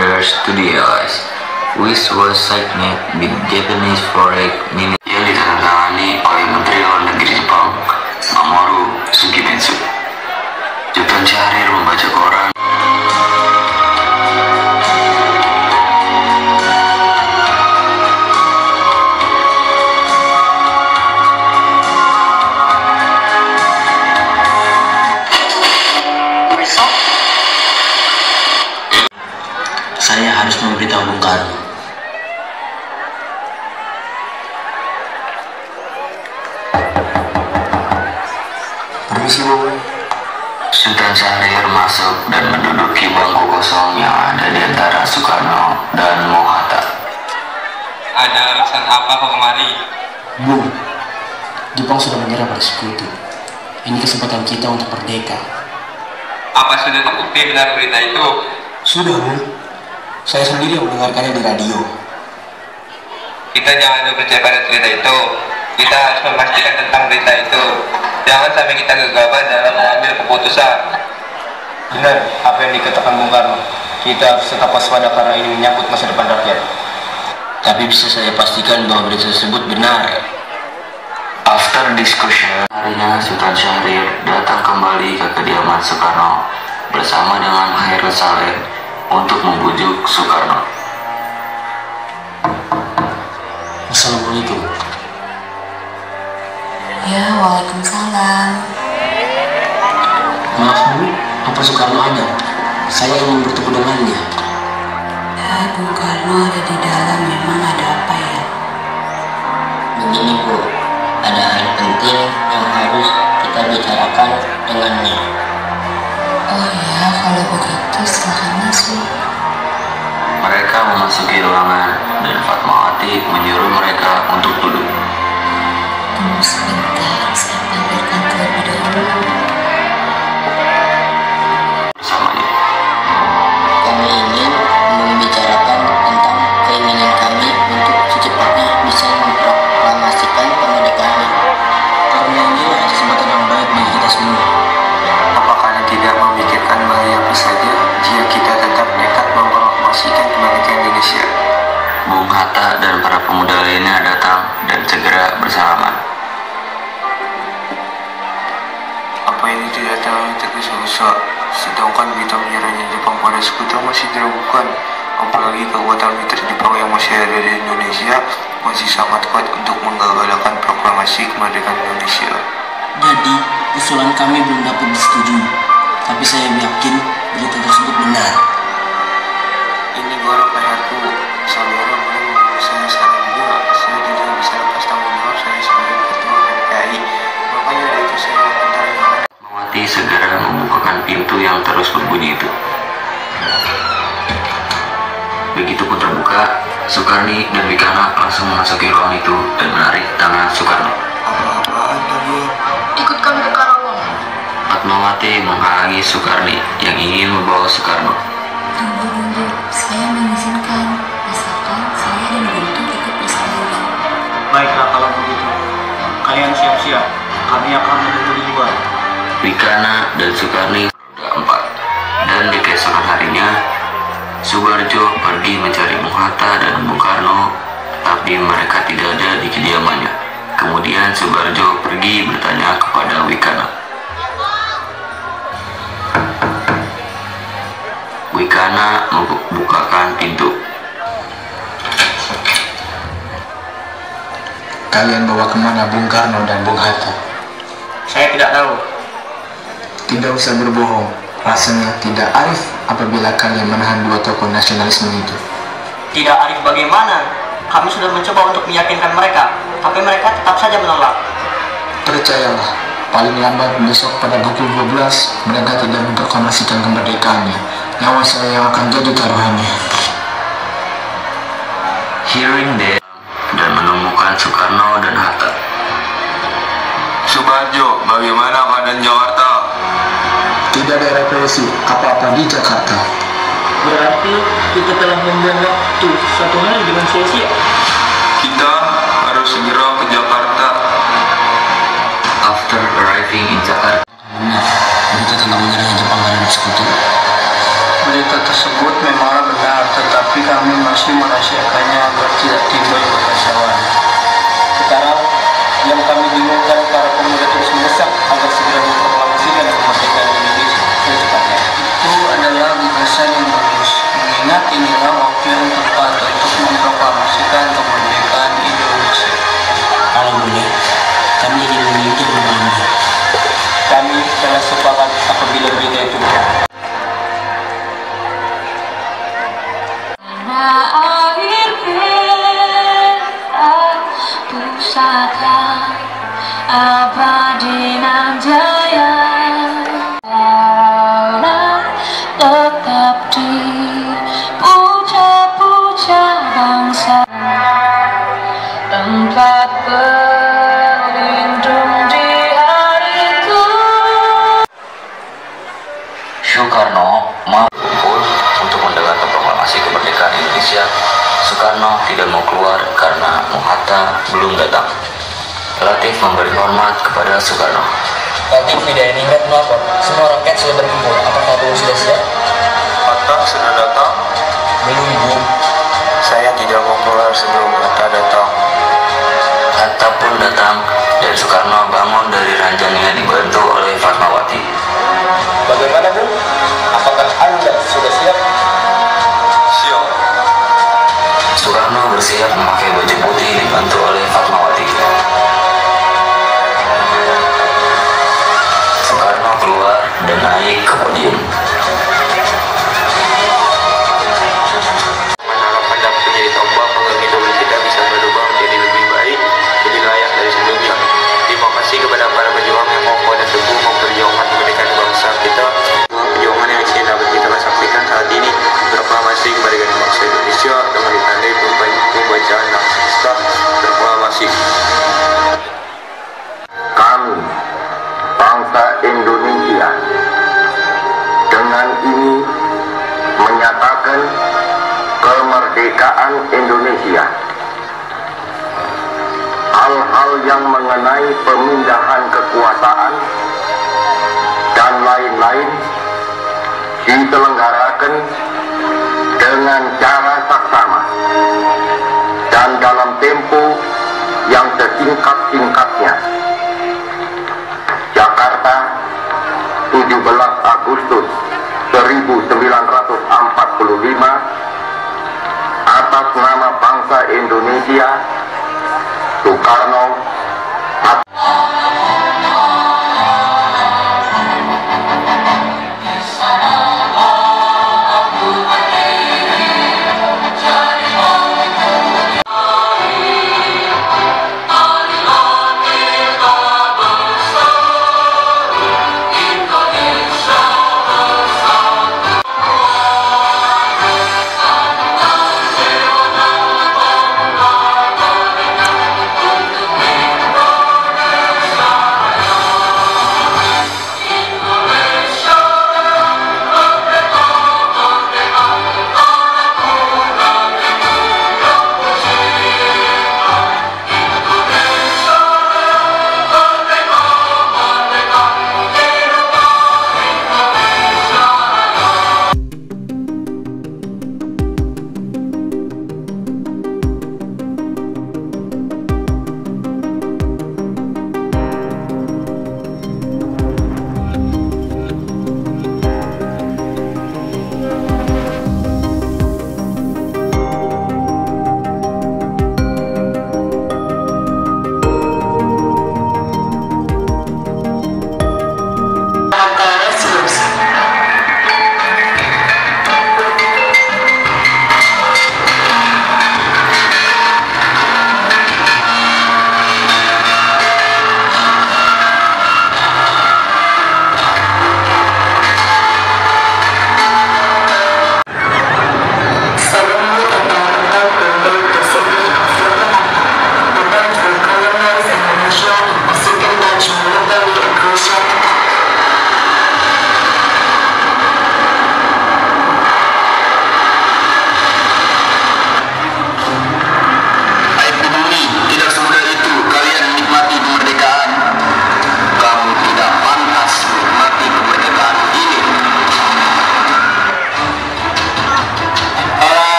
letters to the Allies, which was signed with Japanese foreign minister yang ditandatangani oleh Menteri Luar Negeri Jepang, Mamoru Shigemitsu. Sultan Syahrir membaca koran. Saya harus memberitahu Bung Karno. Permisi, Bu. Sultan Syahrir masuk dan menduduki bangku kosong yang ada di antara Soekarno dan Hatta. Ada alasan apa kau kemari? Bu, Jepang sudah menyerah pada Sekutu. Ini kesempatan kita untuk merdeka. Apa sudah terbukti benar berita itu? Sudah, Bu. Saya sendiri yang mendengarkannya di radio. Kita jangan percaya pada cerita itu. Kita harus memastikan tentang berita itu. Jangan sampai kita gegabah dalam mengambil keputusan. Benar, apa yang dikatakan Bung Karno. Kita harus tetap waspada karena ini menyangkut masa depan rakyat. Tapi bisa saya pastikan bahwa berita tersebut benar. After discussion, harinya Sultan Syahrir datang kembali ke kediaman Soekarno bersama dengan Hairul Saleh untuk membujuk Soekarno. Assalamualaikum. Ya, waalaikumsalam. Maaf Bu, apa Soekarno ada? Saya ingin bertemu dengannya. Ya, Bung Karno ada di dalam. Memang ada apa ya? Begini Bu, ada hal penting yang harus kita bicarakan dengannya. Oh ya, kalau begitu silakan masuk. Mereka memasuki ruangan dan Fatmawati menyuruh mereka untuk duduk. Tunggu sebentar, saya panggilkan terlebih dahulu. Bersamanya. Kami ingin membicarakan tentang keinginan kami untuk secepatnya bisa memproklamasikan kemerdekaan. Karena ini adalah kesempatan yang baik bagi kita semua. Apa kalian tidak memikirkan bahaya apa saja jika kita tetap nekat memproklamasikan kemerdekaan Indonesia? Bung Hatta dan para pemuda lainnya datang dan segera bersalaman. Apa ini tidak terlalu tergesa-gesa, sedangkan kita menyerahnya Jepang pada Sekutu masih diragukan. Apalagi kekuatan militer Jepang yang masih ada di Indonesia masih sangat kuat untuk menggagalkan proklamasi kemerdekaan Indonesia. Jadi, usulan kami belum dapat disetujui, tapi saya yakin berita tersebut benar. Ini gorok leherku, saudara boleh membunuh saya sekarang juga. Saya tidak bisa lepas tanggung jawab saya sebagai ketua PPKI. Makanya dari itu saya akan tanyakan. Fatmawati segera membukakan pintu yang terus berbunyi itu. Begitu pun terbuka, Soekarni dan Wikana langsung memasuki ruang itu dan menarik tangan Soekarno. Apa-apaan tadi? Ikut kami ke Karawang. Fatmawati menghalangi Soekarni yang ingin membawa Soekarno. Tunggu, saya mengizinkan. Asalkan saya dan Guntur ikut bersama. Baiklah kalau begitu. Kalian siap-siap. Kami akan menunggu di luar. Wikana dan Soekarni berempat. Dan di keesokan harinya, Subarjo pergi mencari Bung Hatta dan Bung Karno, tapi mereka tidak ada di kediamannya. Kemudian Subarjo pergi bertanya kepada Wikana. Wikana membukakan pintu. Kalian bawa kemana Bung Karno dan Bung Hatta? Saya tidak tahu. Tidak usah berbohong. Rasanya tidak arif apabila kalian menahan dua tokoh nasionalisme itu. Tidak arif bagaimana? Kami sudah mencoba untuk meyakinkan mereka, tapi mereka tetap saja menolak. Percayalah, paling lambat besok pada pukul 12 mereka tidak memproklamasikan kemerdekaannya. Nyawa saya yang akan jadi taruhannya. Hearing that dan menemukan Soekarno dan Hatta. Subarjo, bagaimana keadaan Jakarta? Tidak ada revolusi apa-apa di Jakarta. Berarti kita telah membuang waktu 1 hari dengan sia-sia. Kita harus segera ke Jakarta. After arriving in Jakarta, Benar, berita tentang menyerahnya Jepang terhadap Sekutu. berita tersebut memanglah benar, tetapi kami masih merahasiakannya agar tidak timbul kekacauan. Sekarang yang kami bingungkan, para pemuda terus mendesak agar segera diproklamasikan kemerdekaan Indonesia secepatnya. Itu adalah gagasan yang bagus, mengingat inilah waktu yang tepat untuk memproklamasikan kemerdekaan Indonesia. Kalau boleh, kami ingin memimpin Anda. Kami telah sepakat apabila berita itu benar. Akhir pusaka abadi nan jaya tetap dipuja-puja bangsa, tempat berlindung di hariku. Soekarno mau kumpul untuk mendengarkan proklamasi kemerdekaan Indonesia. Soekarno tidak mau keluar karena Muhatta belum datang. Latif memberi hormat kepada Soekarno. Latif Hidayatullah melapor, semua rakyat sudah berkumpul. Apakah Bung sudah siap? Hatta sudah datang? Belum, Bu. Saya tidak mau keluar sebelum Hatta datang. Hatta pun datang dan Soekarno bangun dari ranjangnya dibantu oleh Fatmawati. Bagaimana, Bu? Apakah Anda sudah siap? Siap. Soekarno bersiap memakai baju putih dibantu oleh Fatmawati. Soekarno keluar dan naik ke podium. Harapan dapat menjadi tombak penggerak hidup kita bisa berubah menjadi lebih baik, lebih layak dari sebelumnya. Terima kasih kepada para pejuang yang mau dan teguh memperjuangkan kemerdekaan bangsa kita. Perjuangan yang dapat kita saksikan saat ini, proklamasi kemerdekaan bangsa Indonesia dengan ditandai pembacaan naskah proklamasi. Kami, bangsa Indonesia, dengan ini menyatakan kemerdekaan Indonesia. Hal-hal yang mengenai pemindahan kekuasaan dan lain-lain diselenggarakan dengan cara saksama dan dalam tempo yang sesingkat-singkatnya. Jakarta, 17 Agustus 1945, atas nama bangsa Indonesia, Soekarno.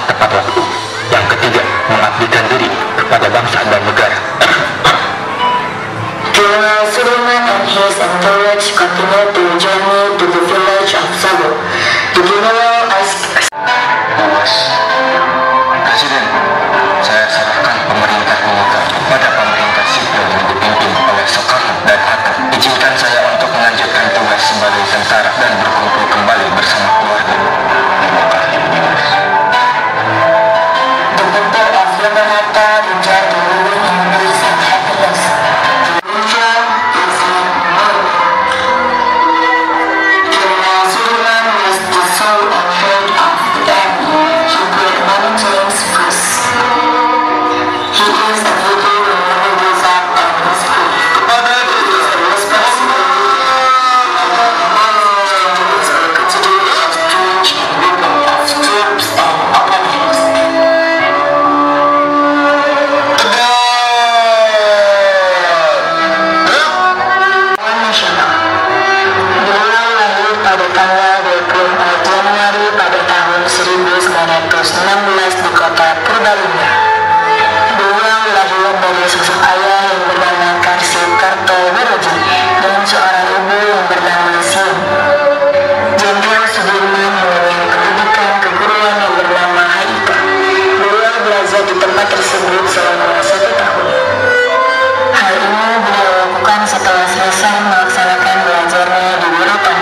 tepat waktu. Yang ketiga, mengabdikan diri kepada bangsa dan negara. General Sudirman and his entourage continued to journey to the village of Sabo. The general asked, Presiden, saya serahkan pemerintah militer kepada pemerintah sipil yang dipimpin oleh Soekarno dan Hatta. Izinkan saya untuk melanjutkan tugas sebagai tentara dan berkumpul kembali bersama keluarga. Terima kasih, the people of Yamagata enjoyed the ruling in peace and happiness. General Sudirman was the sole and head of the army. He put many names first. He is a leader who never gives up on his crew. He is a responsible considered as strange and weapon of troops and opponents. Nasional. Beliau lahir pada tanggal 24 Januari pada tahun 1916 di kota Purbalingga. Beliau lahir dari sosok ayah yang bernama Karsi Kartowiroji dan seorang ibu yang bernama Sim. Jenderal Sudirman mengenyam pendidikan keguruan yang bernama Haika. Beliau belajar di tempat tersebut selama 1 tahun. Hal ini beliau lakukan setelah selesai melaksanakan belajarnya di Wirutan.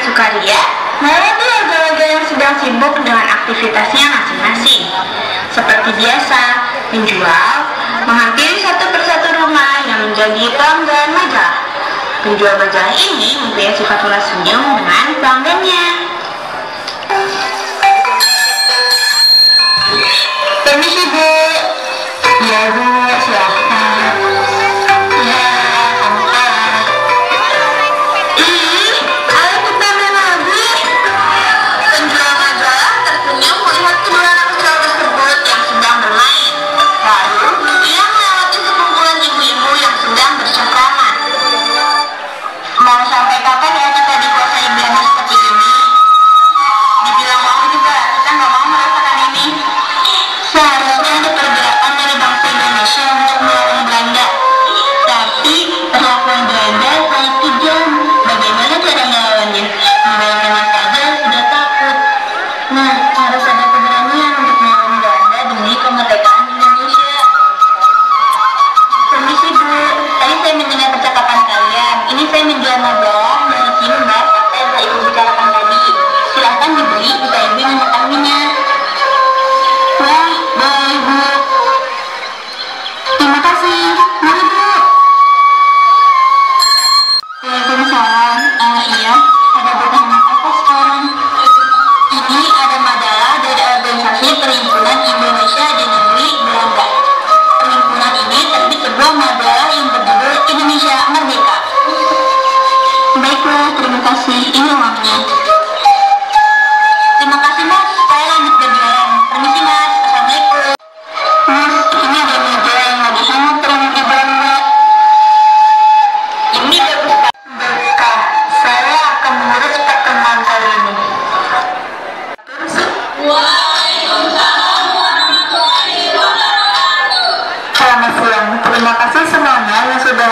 Sukaria, melayani warga-warga yang sedang sibuk dengan aktivitasnya masing-masing. Seperti biasa, penjual menghampiri satu persatu rumah yang menjadi pelanggan majalah. Penjual majalah ini mempunyai sifat ulas senyum dengan pelanggannya. Permisi Bu. Ya Bu, silahkan. Ya, penjual majalah tersenyum melihat kedua anak kecil tersebut yang sedang bermain. Lalu, ia melewati sekumpulan ibu-ibu yang sedang bercengkrama. Mau sampai kapan ya kita dikuasai belanja seperti ini? Dibilang mau juga, kita nggak mau merasakan ini. Seharusnya ada pergerakan dari bangsa Indonesia untuk melawan Belanda. Tapi perlakuan Belanda sangat kejam. Bagaimana cara melawannya? Membayangkannya saja sudah takut. Nah, harus ada keberanian untuk melawan Belanda demi kemerdekaan Indonesia. Permisi Bu, tadi saya mendengar percakapan kalian. Ini saya menjual majalah dari sini Mbak. Apa yang saya ikut bicarakan tadi? Silahkan dibeli jika Ibu yang mengetahuinya. Wah, boleh Bu. Terima kasih. Mari Bu. Waalaikumsalam. Iya, ada bertanya apa sekarang? Ini ada majalah dari organisasi Perhimpunan Indonesia di Negeri Belanda. Perhimpunan ini terbit sebuah majalah yang berjudul Indonesia Merdeka. Baiklah, terima kasih. Ini uangnya. Terima kasih Mas, saya lanjut berjualan. Permisi Mas, Assalamualaikum. Mas, ini ada majalah yang lagi hangat tren di Belanda. Ini bagus Pak. Baiklah, saya akan mengurus pertemuan kali ini. Waalaikumsalam warahmatullahi wabarakatuh. Selamat siang, terima kasih semuanya yang sudah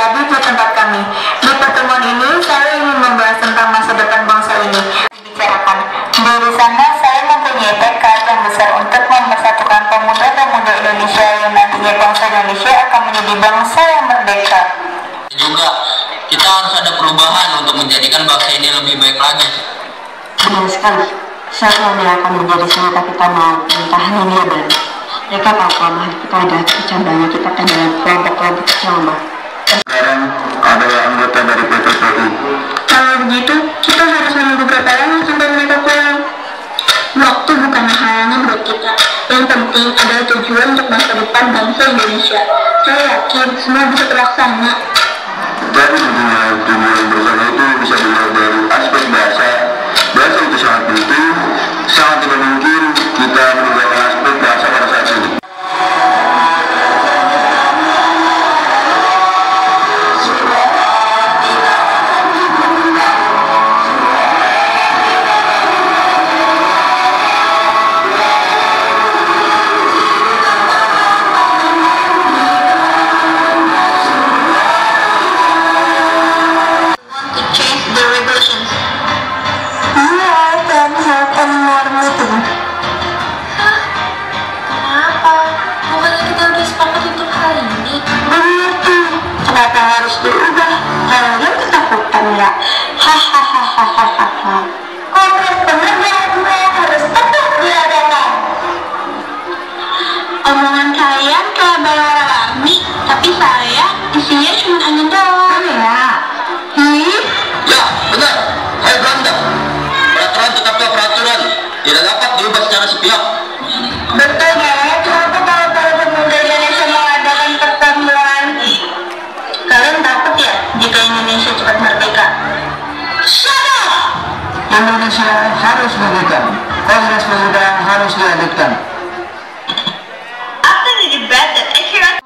Juga kita harus ada perubahan untuk menjadikan bangsa ini lebih baik lagi. Benar sekali. Siapa yang akan menjadi senjata kita mau pemerintahan ini ya, Bang? Mereka tahu kelemahan kita ada kecambahnya kita kan dalam kelompok-kelompok kecil, Mbak. Sekarang adalah anggota dari PPPI. Kalau begitu, kita harus menunggu berapa lama sampai mereka pulang? Waktu bukanlah halangan buat kita. Yang penting adalah tujuan untuk masa depan bangsa Indonesia. Saya yakin semua bisa terlaksana. Jadi tujuan bersama itu bisa dilihat dari aspek bahasa. Bahasa itu sangat penting. Sangat tidak mungkin kita meninggalkan aspek bahasa pada saat ini. Omongan kalian kayak balon rame, tapi saya isinya cuma angin doang. Ya. Ya, benar. Hai Belanda. Peraturan tetaplah peraturan. Tidak dapat diubah secara sepihak. Betul ya, kenapa kalau para pemuda Indonesia mengadakan pertemuan? Kalian takut ya jika Indonesia cepat merdeka? Shut up! Indonesia harus merdeka. Kongres pemuda harus dilanjutkan. After the debate that accurate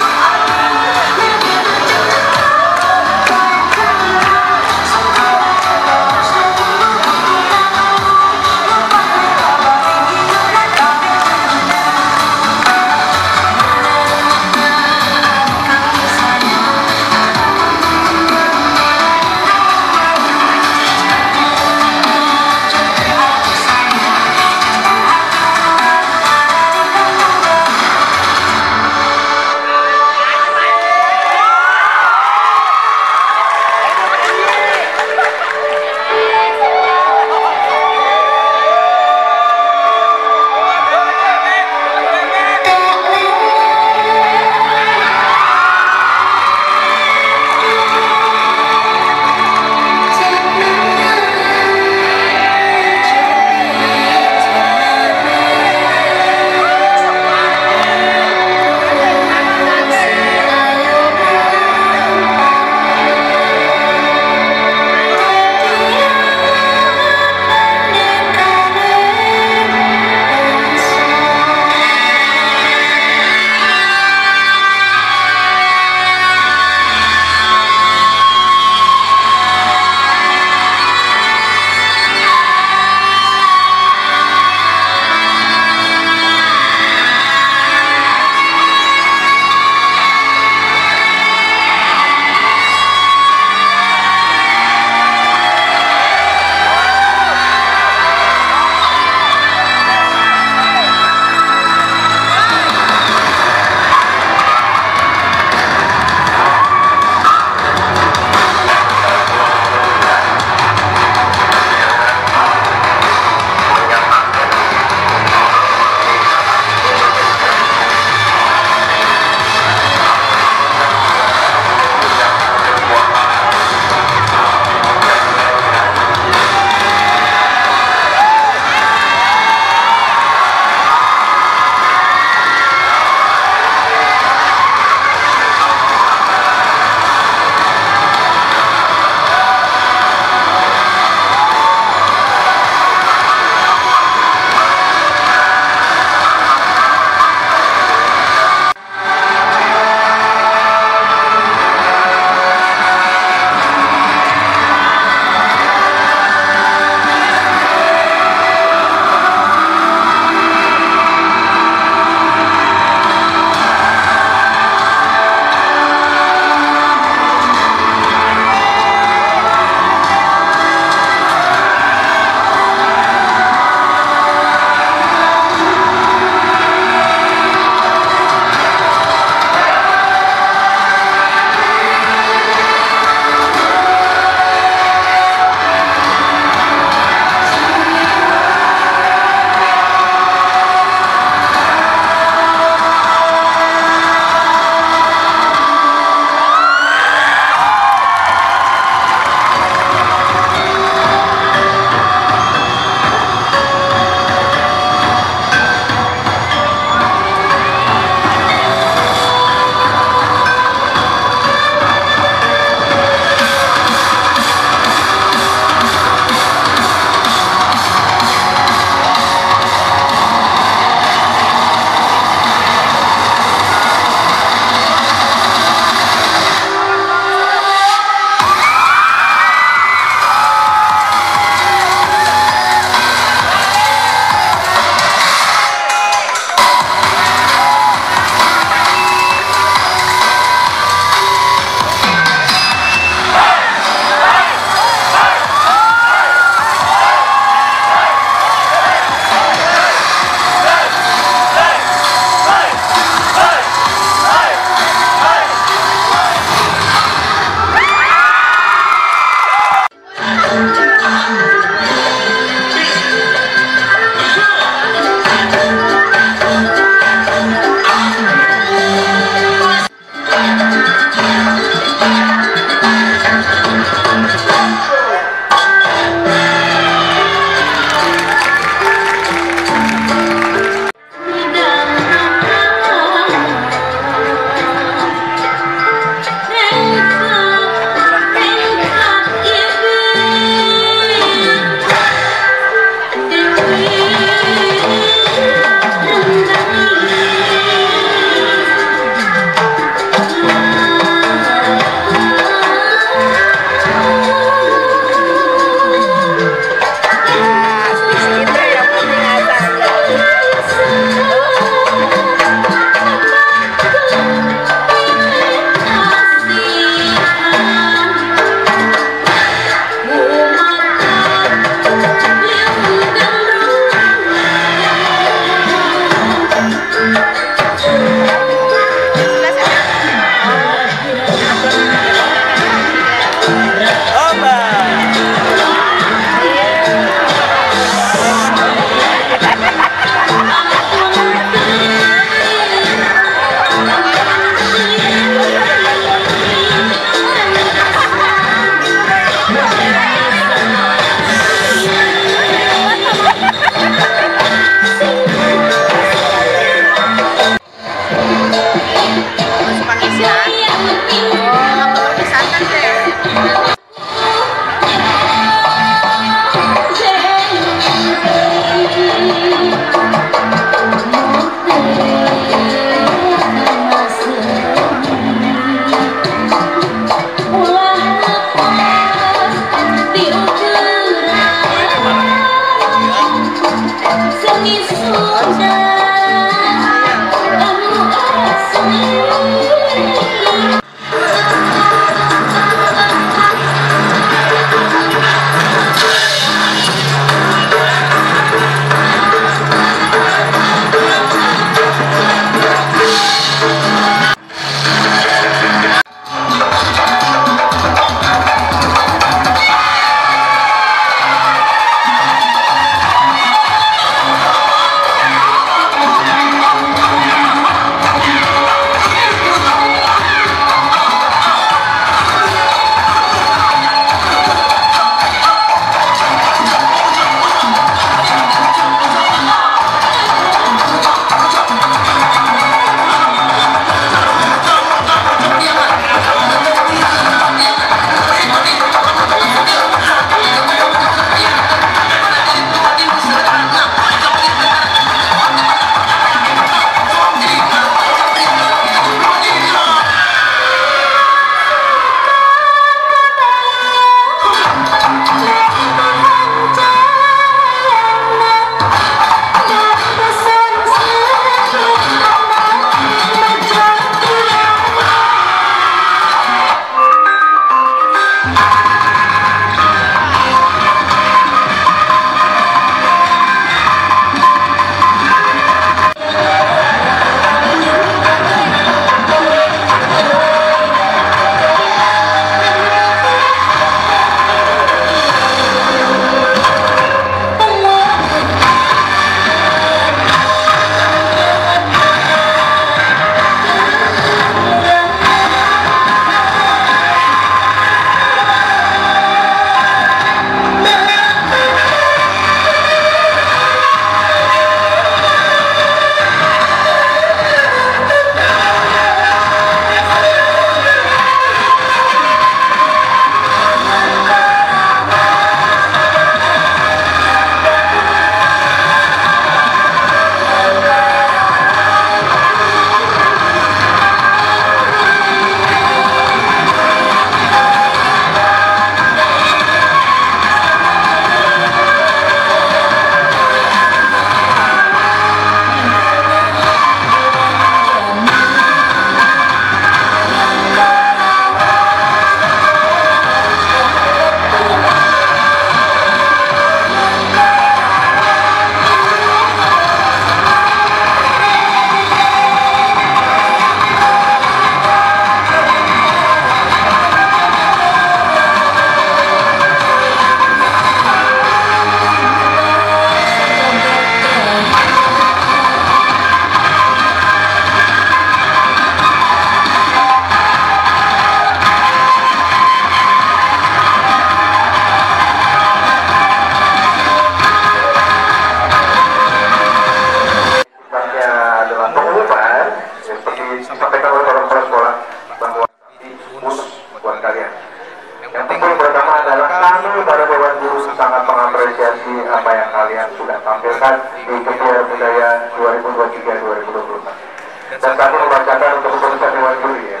berkat di Gebiar Budaya 2023-2024. Dan kami membacakan untuk keputusan Dewan Juri ya.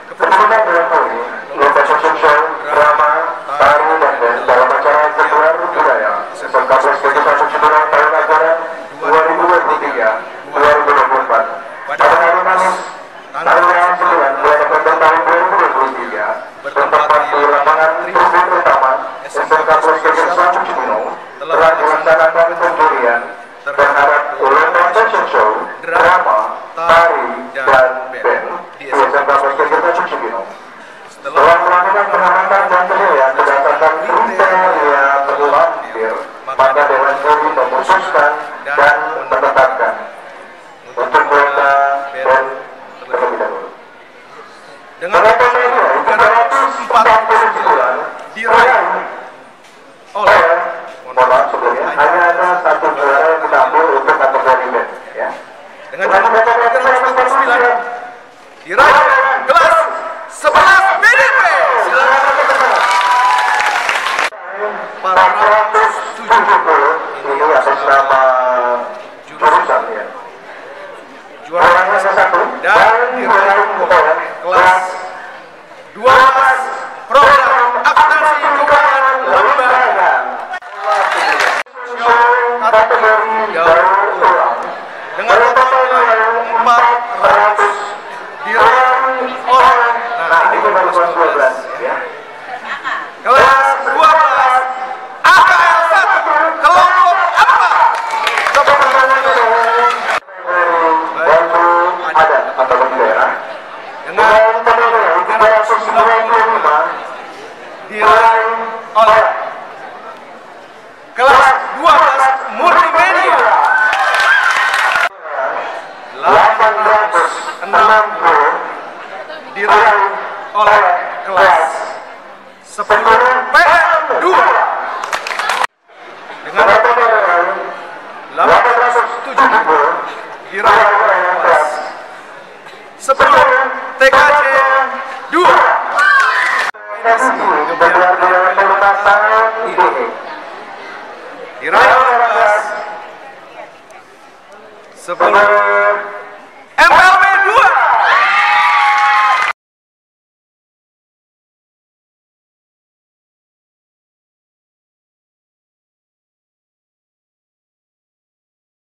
Keputusan Dewan Juri, lomba fashion show, drama, tari, dan dance dalam acara Gebiar Budaya Sengkapres Kejutan Cibinong tahun ajaran 2023-2024. Pada hari Kamis, tanggal 9 bulan November tahun 2023, bertempat di lapangan tribun utama Sengkapres Kejutan Cibinong telah dilaksanakan penjurian terhadap lomba fashion show, drama, tari, dan band di Sengkapres Kejutan Cibinong. Setelah melakukan pengamatan dan penilaian berdasarkan kriteria terlampir, maka Dewan Juri memutuskan dan menetapkan untuk lomba band terlebih dahulu. Dengan total 349 diraih oleh sebelumnya hanya ada satu juara yang kita ambil untuk kategori band ya. Dengan jumlah 349 diraih kelas 11 BDP. Silakan teman-teman. 470 ini atas nama jurusan ya. Juaranya satu dan diraih kelas 12 program akuntansi keuangan lembaga. Kategori daur ulang dengan total nilai 400 diraih oleh ini kelas 12 ya. Kelas 12 AKL 1 kelompok apa? Baju adat atau bendera dengan total 395 diraih oleh kelas 12 multimedia. 860 diraih oleh kelas 10 PM2 dengan total 870 diraih oleh kelas 10 TKJ 2. Diraih oleh kelas 10